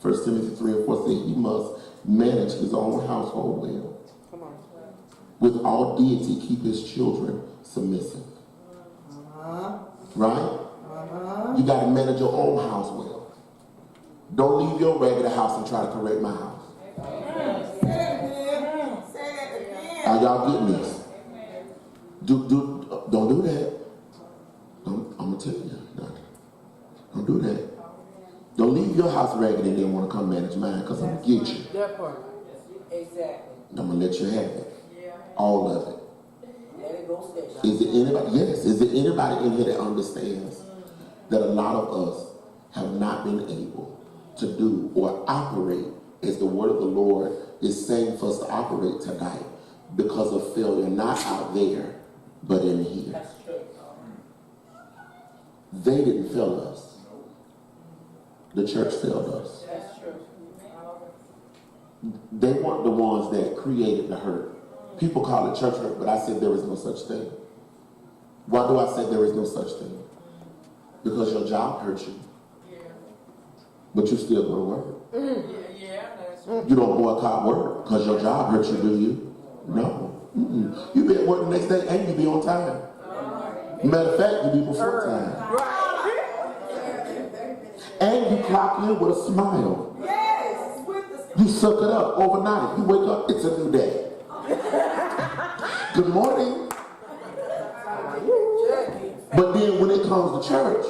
1 Timothy 3 and 4 says he must manage his own household well. Come on. With all deity, keep his children submissive. Right? You got to manage your own house well. Don't leave your regular house and try to correct my house. Are y'all getting this? Don't do that. I'm going to tell you. Don't do that. Don't leave your house ragged and then want to come manage mine because I'm going to get you. That part. Exactly. I'm going to let you have it. Yeah. All of it. Let it go station. Is there anybody? Yes. Is there anybody in here that understands that a lot of us have not been able to do or operate as the word of the Lord is saying for us to operate tonight because of failure, not out there, but in here? That's true. They didn't fail us. The church failed us. That's true. They weren't the ones that created the hurt. People call it church hurt, but I said there is no such thing. Why do I say there is no such thing? Because your job hurt you. Yeah. But you still go to work. Yeah, that's You don't boycott work because your job hurt you, do you? No. You be at work the next day and you be on time. Matter of fact, you be before time. Right. And you clock in with a smile. Yes, with the You suck it up overnight. You wake up, it's a new day. Good morning. But then when it comes to church,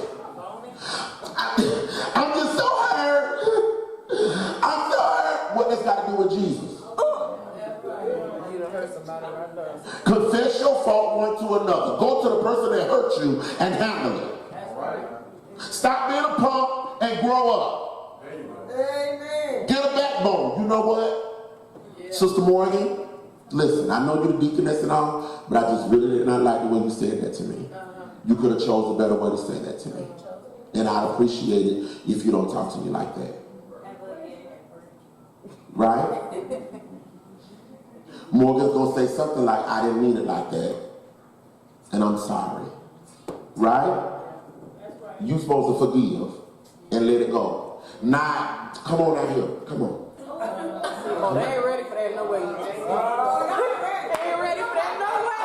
I'm just so hurt. I'm so hurt. What that's got to do with Jesus? You done hurt somebody right there. Confess your fault one to another. Go to the person that hurt you and handle it. Stop being a punk and grow up. Amen. Get a backbone. You know what? Sister Morgan, listen, I know you're the deaconess and all, but I just really did not like the way you said that to me. You could have chose a better way to say that to me. And I'd appreciate it if you don't talk to me like that. Right? Morgan's going to say something like, I didn't mean it like that. And I'm sorry. Right? You're supposed to forgive and let it go. Not, come on out here. Come on. Oh, they ain't ready for that no way. They ain't ready for that no way.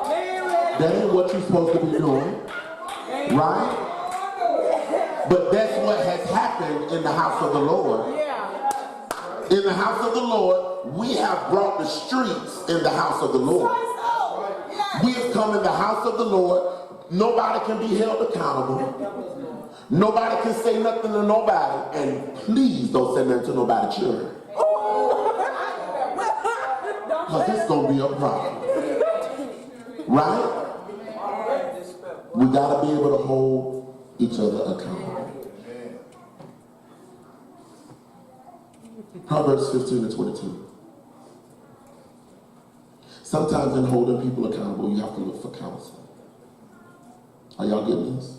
They ain't ready. That ain't what you're supposed to be doing. Right? But that's what has happened in the house of the Lord. Yeah. In the house of the Lord, we have brought the streets in the house of the Lord. We have come in the house of the Lord. Nobody can be held accountable. Nobody can say nothing to nobody. And please don't say nothing to nobody, children. Because it's going to be a problem. Right? We got to be able to hold each other accountable. Proverbs 15 and 22. Sometimes in holding people accountable, you have to look for counsel. Are y'all getting this?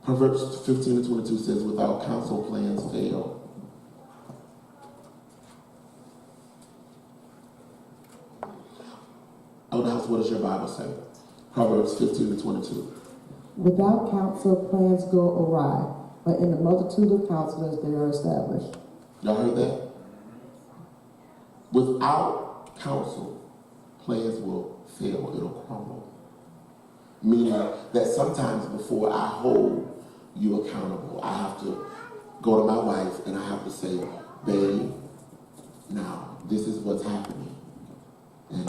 Proverbs 15 and 22 says, without counsel, plans fail. Elder House, what does your Bible say? Proverbs 15 and 22. Without counsel, plans go awry, but in the multitude of counselors, they are established. Y'all heard that? Without counsel, plans will fail. It'll crumble. Meaning that sometimes before I hold you accountable, I have to go to my wife and I have to say, babe, now this is what's happening. And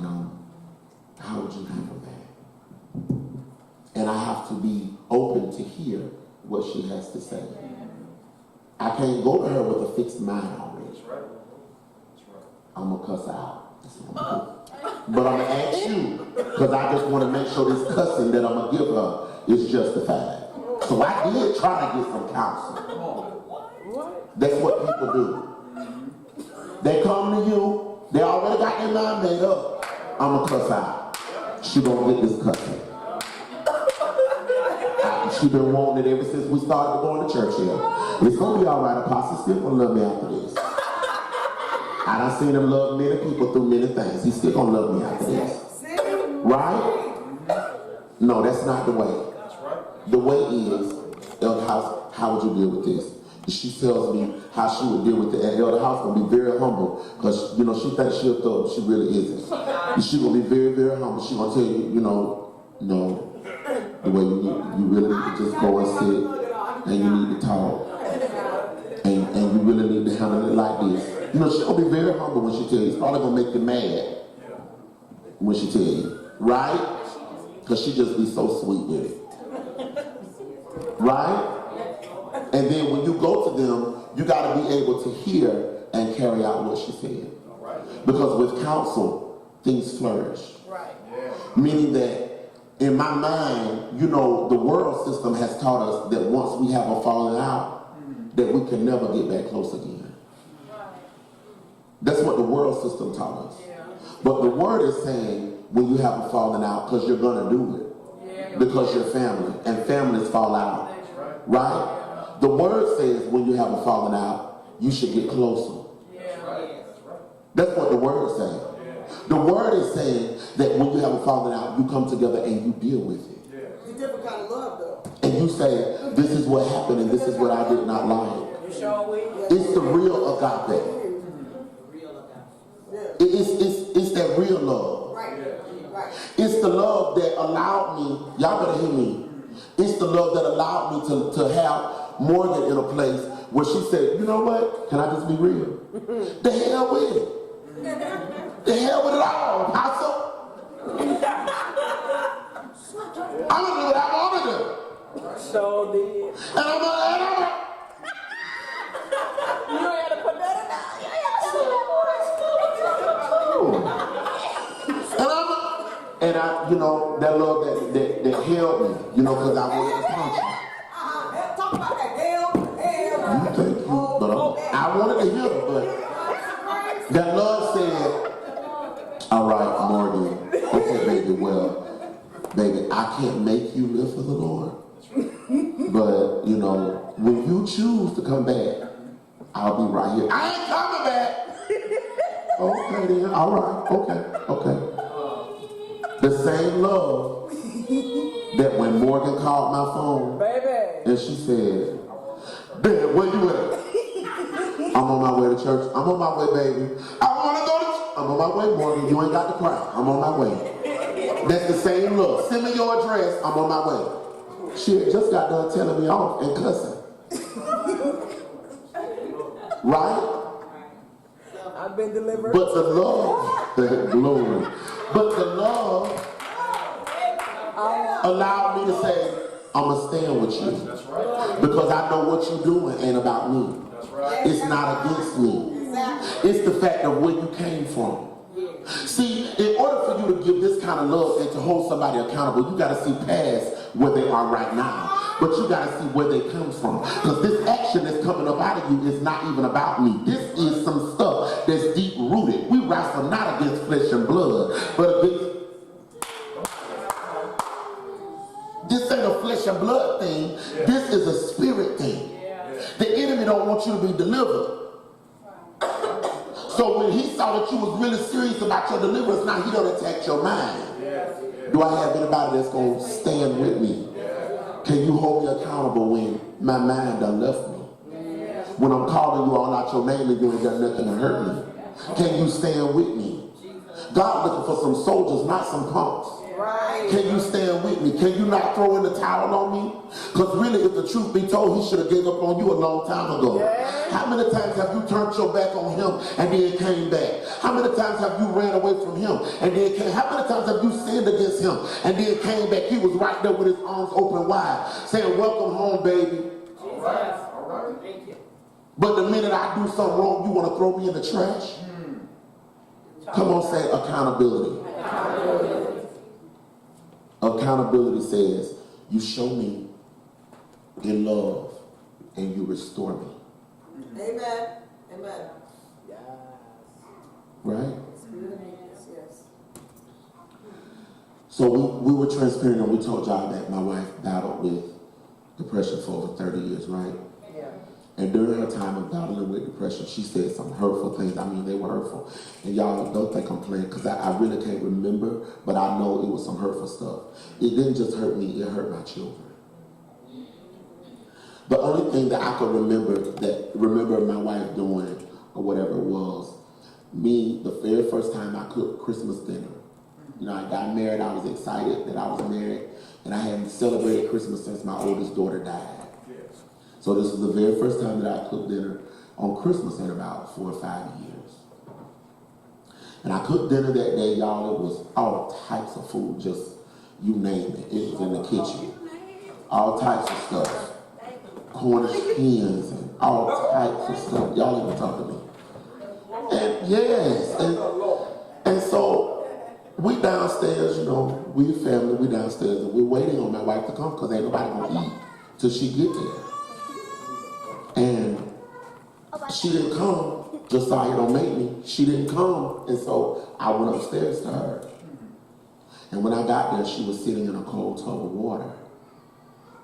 how would you handle that? And I have to be open to hear what she has to say. I can't go to her with a fixed mind already. That's right. That's right. I'm going to cuss out. That's what I'm gonna do. But I'm going to ask you, because I just want to make sure this cussing that I'm going to give her is justified. So I did try to get some counsel. That's what people do. They come to you, they already got their mind made up. I'm going to cuss out. She going to get this cussing. She been wanting it ever since we started going to church here. It's going to be all right. Apostle still going to love me after this. I done seen him love many people through many things. He's still going to love me after this. Right? No, that's not the way. The way is, Elder House, how would you deal with this? She tells me how she would deal with it. And Elder House going to be very humble because, you know, she thinks she'll throw, she really isn't. And she going to be very, very humble. She going to tell you, you know, no. The way you really need to just go and sit and you need to talk and you really need to handle it like this. You know, she's going to be very humble when she tells you. It's probably going to make you mad when she tells you. Right? Because she just be so sweet with it. Right? And then when you go to them, you got to be able to hear and carry out what she said. Because with counsel, things flourish. Right. Meaning that in my mind, you know, the world system has taught us that once we have a falling out, that we can never get back close again. That's what the world system taught us. But the word is saying when you have a falling out, because you're going to do it. Because you're family, and families fall out. Right? The word says when you have a falling out, you should get closer. That's what the word is saying. The word is saying that when you have a falling out, you come together and you deal with it. It's a different kind of love, though. And you say, this is what happened and this is what I did not like. It's the real agape. It's that real love. Right. It's the love that allowed me, y'all better hear me. It's the love that allowed me to have Morgan in a place where she said, you know what? Can I just be real? The hell with it. The hell with it all, Apostle. I'm going to do what I want to do. So did. And I'm going You had to put that in there. and I, you know, that love that held me, you know, because I wanted to punch her. Talk about that hell. You think you, but I wanted to hit her, but that love said, all right, Morgan, okay, baby, well, baby, I can't make you live for the Lord. But, you know, when you choose to come back, I'll be right here. I ain't coming back. Okay then, all right, okay. The same love that when Morgan called my phone, Baby. and she said, "Dad, where you at?" "I'm on my way to church." "I'm on my way, baby." "I want to go to church." "I'm on my way, Morgan. You ain't got to cry. I'm on my way." That's the same love. "Send me your address. I'm on my way." She had just got done telling me off and cussing. Right? I've been delivered. But the love, glory. But the love allowed me to say, "I'm going to stand with you." That's right. Because I know what you're doing ain't about me. That's right. It's not against me. It's the fact of where you came from. See, in order for you to give this kind of love and to hold somebody accountable, you got to see past where they are right now. But you got to see where they come from. Because this action that's coming up out of you is not even about me. This is some stuff that's deep rooted. We wrestle not against flesh and blood, but against... This ain't a flesh and blood thing. This is a spirit thing. The enemy don't want you to be delivered. So when he saw that you was really serious about your deliverance, now he don't attack your mind. Do I have anybody that's going to stand with me? Can you hold me accountable when my mind done left me? When I'm calling you all out your name and you ain't done nothing to hurt me? Can you stand with me? God looking for some soldiers, not some punks. Can you stand with me? Can you not throw in the towel on me? Because really, if the truth be told, he should have gave up on you a long time ago. How many times have you turned your back on him and then came back? How many times have you ran away from him and then came? How many times have you sinned against him and then came back? He was right there with his arms open wide, saying, "Welcome home, baby." All right. All right. Thank you. But the minute I do something wrong, you want to throw me in the trash? Come on, say accountability. Accountability says, you show me in love and you restore me. Amen. Amen. Right? Yes. So we were transparent and we told y'all that my wife battled with depression for over 30 years, right? Yeah. And during her time of battling with depression, she said some hurtful things. I mean, they were hurtful. And y'all don't think I'm playing, because I really can't remember, but I know it was some hurtful stuff. It didn't just hurt me, it hurt my children. The only thing that I could remember my wife doing, or whatever it was, me, the very first time I cooked Christmas dinner. You know, I got married, I was excited that I was married, and I hadn't celebrated Christmas since my oldest daughter died. So this was the very first time that I cooked dinner on Christmas in about 4 or 5 years. And I cooked dinner that day, y'all. It was all types of food, just you name it. It was in the kitchen. All types of stuff. Cornish hens and all types of stuff. Y'all even talk to me. And yes, and so we downstairs, you know, we family, we downstairs, and we're waiting on my wife to come because ain't nobody gonna eat till she get there. And she didn't come. Josiah don't make me. She didn't come. And so I went upstairs to her. And when I got there, she was sitting in a cold tub of water.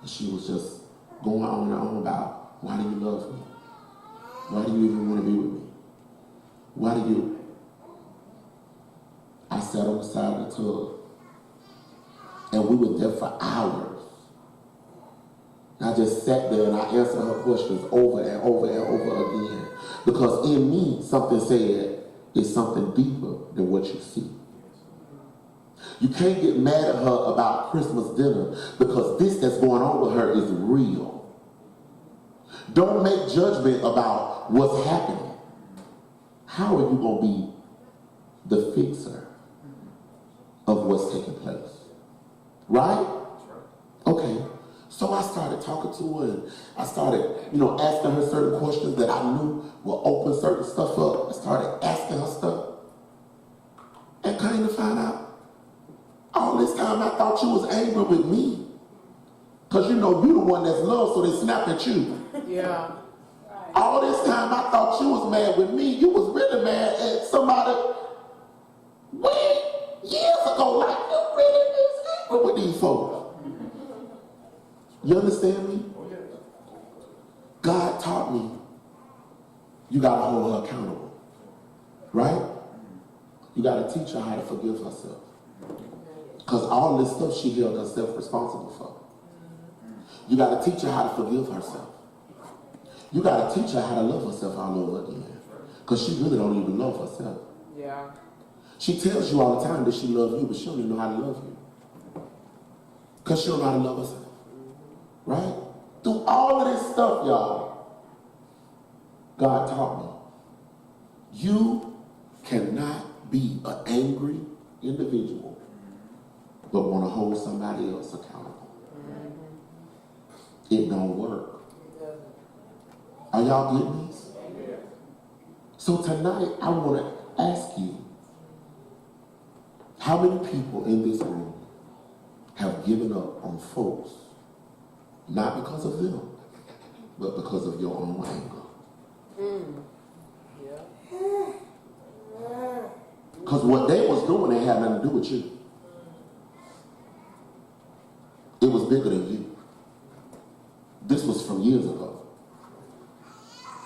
And she was just going on and on about, why do you love me? Why do you even want to be with me? Why do you? I sat on the side of the tub. And we were there for hours. I just sat there and I answered her questions over and over and over again. Because in me, something said, it's something deeper than what you see. You can't get mad at her about Christmas dinner because this that's going on with her is real. Don't make judgment about what's happening. How are you going to be the fixer of what's taking place? Right? Okay. So I started talking to her and I started, asking her certain questions that I knew would open certain stuff up. I started asking her stuff. And came to find out, all this time I thought you was angry with me. Because you the one that's loved, so they snap at you. Yeah. All this time I thought you was mad with me. You was really mad at somebody years ago, like you really is angry with these folks. You understand me? God taught me you got to hold her accountable, right? You got to teach her how to forgive herself. Because all this stuff she held herself responsible for. You got to teach her how to forgive herself. You got to teach her how to love herself all over again. Because she really don't even love herself. Yeah. She tells you all the time that she loves you, but she don't even know how to love you. Because she don't know how to love herself. Right? Through all of this stuff, y'all, God taught me. You cannot be an angry individual but want to hold somebody else accountable. It don't work. Are y'all getting this? So tonight, I want to ask you, how many people in this room have given up on folks, not because of them, but because of your own anger? Because what they was doing, they had nothing to do with you. It was bigger than you. This was from years ago.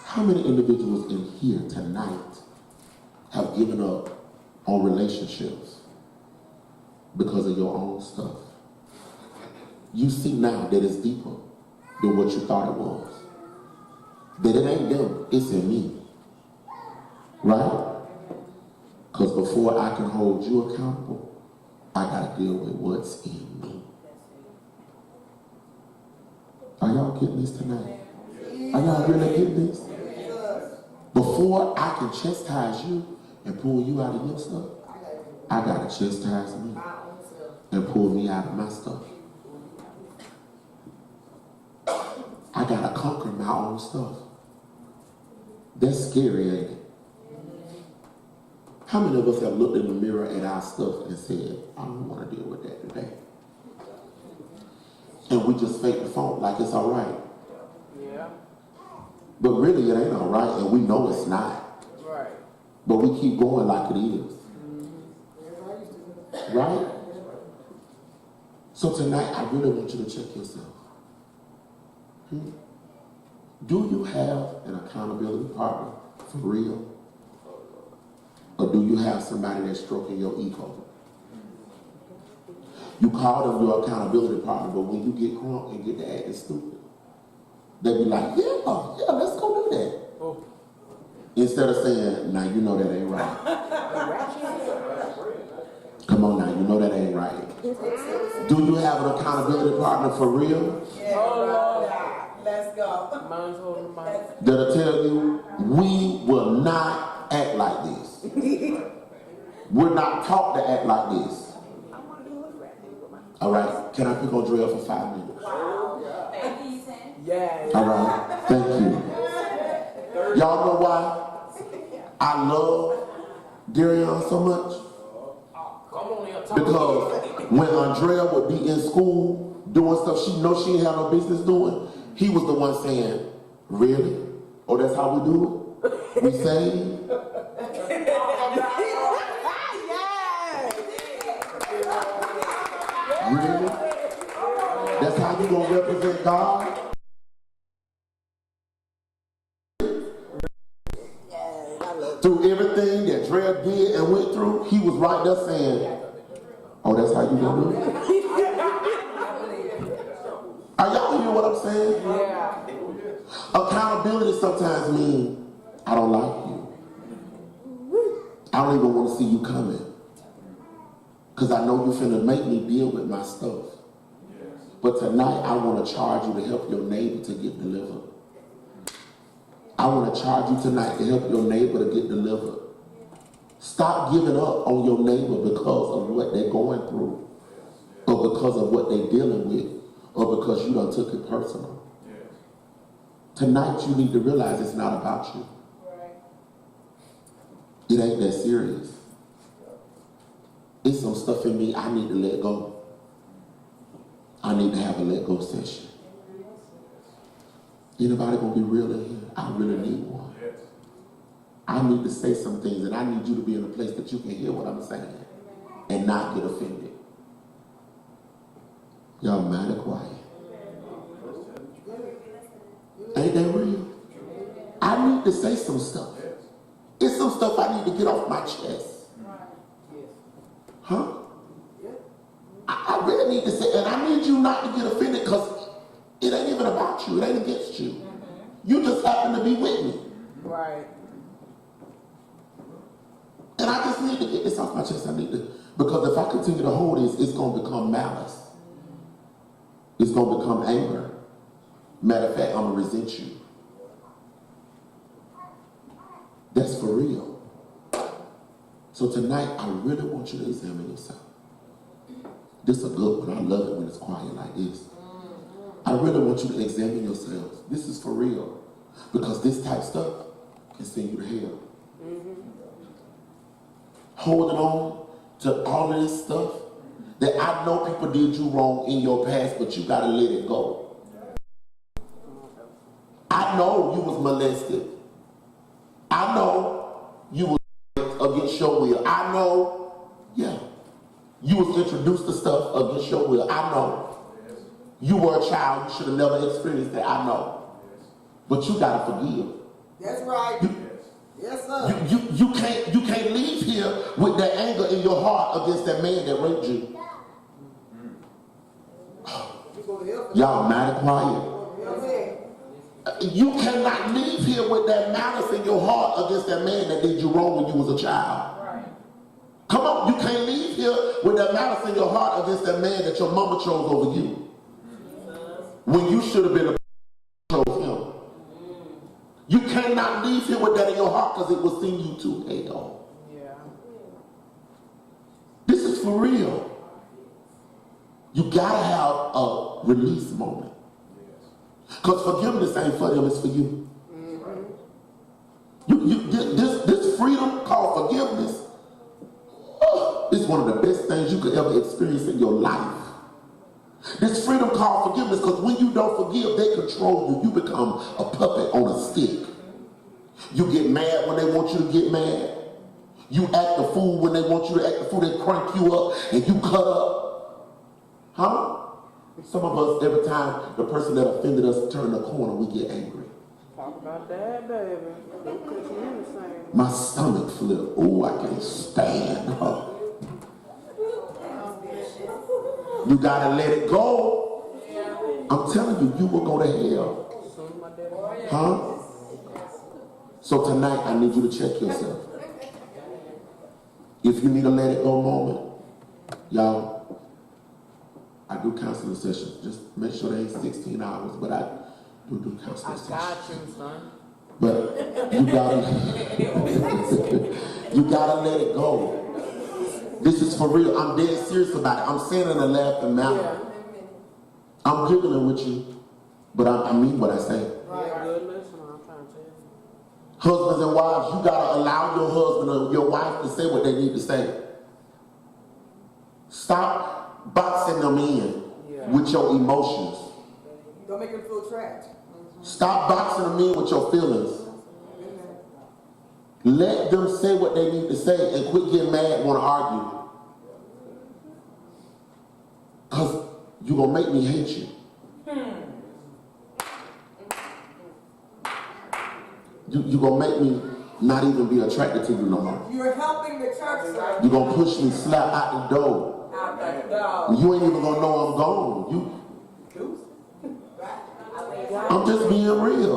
How many individuals in here tonight have given up on relationships because of your own stuff? You see now that it's deeper than what you thought it was. That it ain't them, it's in me. Right? Because before I can hold you accountable, I gotta deal with what's in me. Are y'all getting this tonight? Are y'all really getting this? Before I can chastise you and pull you out of your stuff, I gotta chastise me and pull me out of my stuff. I gotta conquer my own stuff. That's scary, ain't it? How many of us have looked in the mirror at our stuff and said, I don't want to deal with that today? And we just fake the phone like it's all right. Yeah. But really it ain't all right, and we know it's not. Right. But we keep going like it is. Right? So tonight, I really want you to check yourself. Do you have an accountability partner for real? Or do you have somebody that's stroking your ego? You call them your accountability partner, but when you get crunk and get to acting stupid, they be like, yeah, let's go do that. Oh. Instead of saying, now you know that ain't right. Come on now, you know that ain't right. Do you have an accountability partner for real? Let's go. Mine's holding the mic. That'll tell you, we will not act like this. We're not taught to act like this. All right, can I pick on Drea for 5 minutes? Thank you, Sam. Yeah. All right, thank you. Y'all know why I love Derian so much? Come on here, talk. Because when Andrea would be in school doing stuff she knows she ain't have no business doing, he was the one saying, really? Oh, that's how we do it? We say? Really? That's how you gonna represent God? Through everything that Dre did and went through, he was right there saying, oh, that's how you gonna do it? Are y'all hearing what I'm saying? Yeah. Accountability sometimes means I don't like you. I don't even want to see you coming. Because I know you're finna make me deal with my stuff. But tonight, I want to charge you to help your neighbor to get delivered. I want to charge you tonight to help your neighbor to get delivered. Stop giving up on your neighbor because of what they're going through, or because of what they're dealing with, or because you done took it personal. Tonight, you need to realize it's not about you. It ain't that serious. It's some stuff in me I need to let go. I need to have a let go session. Anybody gonna be real in here? I really need one. I need to say some things, and I need you to be in a place that you can hear what I'm saying and not get offended. Y'all mighty quiet. to say some stuff. It's some stuff I need to get off my chest. Huh? I really need to say, and I need you not to get offended because it ain't even about you. It ain't against you. You just happen to be with me. Right. And I just need to get this off my chest. I need to, because if I continue to hold this, it's going to become malice. It's going to become anger. Matter of fact, I'm going to resent you. That's for real. So tonight, I really want you to examine yourself. This is a good one. I love it when it's quiet like this. I really want you to examine yourselves. This is for real. Because this type of stuff can send you to hell. Holding on to all of this stuff that I know people did you wrong in your past, but you got to let it go. I know you was molested. I know you was against your will. I know, yeah, you was introduced to stuff against your will. I know. You were a child. You should have never experienced that. I know. But you got to forgive. That's right. Yes, sir. You can't leave here with that anger in your heart against that man that raped you. Y'all mighty quiet. You cannot leave here with that malice in your heart against that man that did you wrong when you was a child. Come on, you can't leave here with that malice in your heart against that man that your mama chose over you. When you should have been a chose him. You cannot leave here with that in your heart because it will send you to hell. Yeah. This is for real. You gotta have a release moment. Because forgiveness ain't for them, it's for you. This freedom called forgiveness is one of the best things you could ever experience in your life. This freedom called forgiveness, because when you don't forgive, they control you. You become a puppet on a stick. You get mad when they want you to get mad. You act the fool when they want you to act the fool. They crank you up and you cut up. Huh? Some of us, every time the person that offended us turn the corner, we get angry. Talk about that, baby. Don't put you in the same. My stomach flip. Oh, I can't stand her. You gotta let it go. I'm telling you, you will go to hell. Huh? So tonight, I need you to check yourself. If you need a let it go moment, y'all, I do counseling sessions. Just make sure they ain't 16 hours, but I do counseling sessions. I got you, son. But you gotta let it go. This is for real. I'm dead serious about it. I'm saying it in a laughing manner. I'm giggling with you, but I mean what I say. Yeah, good listener, I'm trying to tell you. Husbands and wives, you gotta allow your husband or your wife to say what they need to say. Stop boxing them in with your emotions. Don't make them feel trapped. Stop boxing them in with your feelings. Let them say what they need to say and quit getting mad, want to argue. Because you're going to make me hate you. You're going to make me not even be attracted to you no more. You're helping the church, sir. You're going to push me slap out the door. Out the door. You ain't even going to know I'm gone. I'm just being real.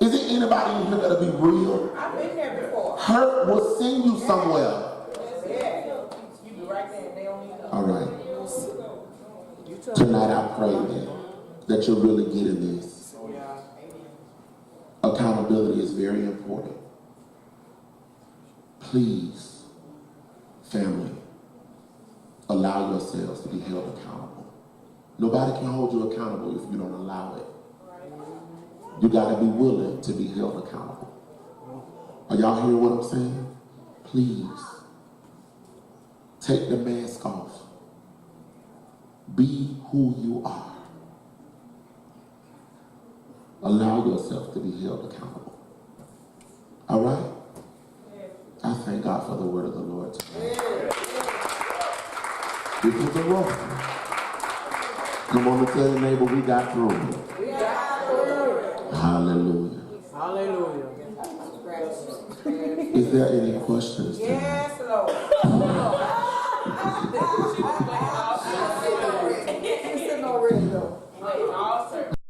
Is there anybody in here that'll be real? I've been there before. Hurt will send you somewhere. Yeah. You be right there and they don't even know. All right. Tonight I pray that you're really getting this. Accountability is very important. Please, family, allow yourselves to be held accountable. Nobody can hold you accountable if you don't allow it. You got to be willing to be held accountable. Are y'all hearing what I'm saying? Please, take the mask off. Be who you are. Allow yourself to be held accountable. All right? I thank God for the word of the Lord today. This was a rough one. Come on and tell your neighbor we got through it. Hallelujah. Hallelujah. Is there any questions? Yes, Lord.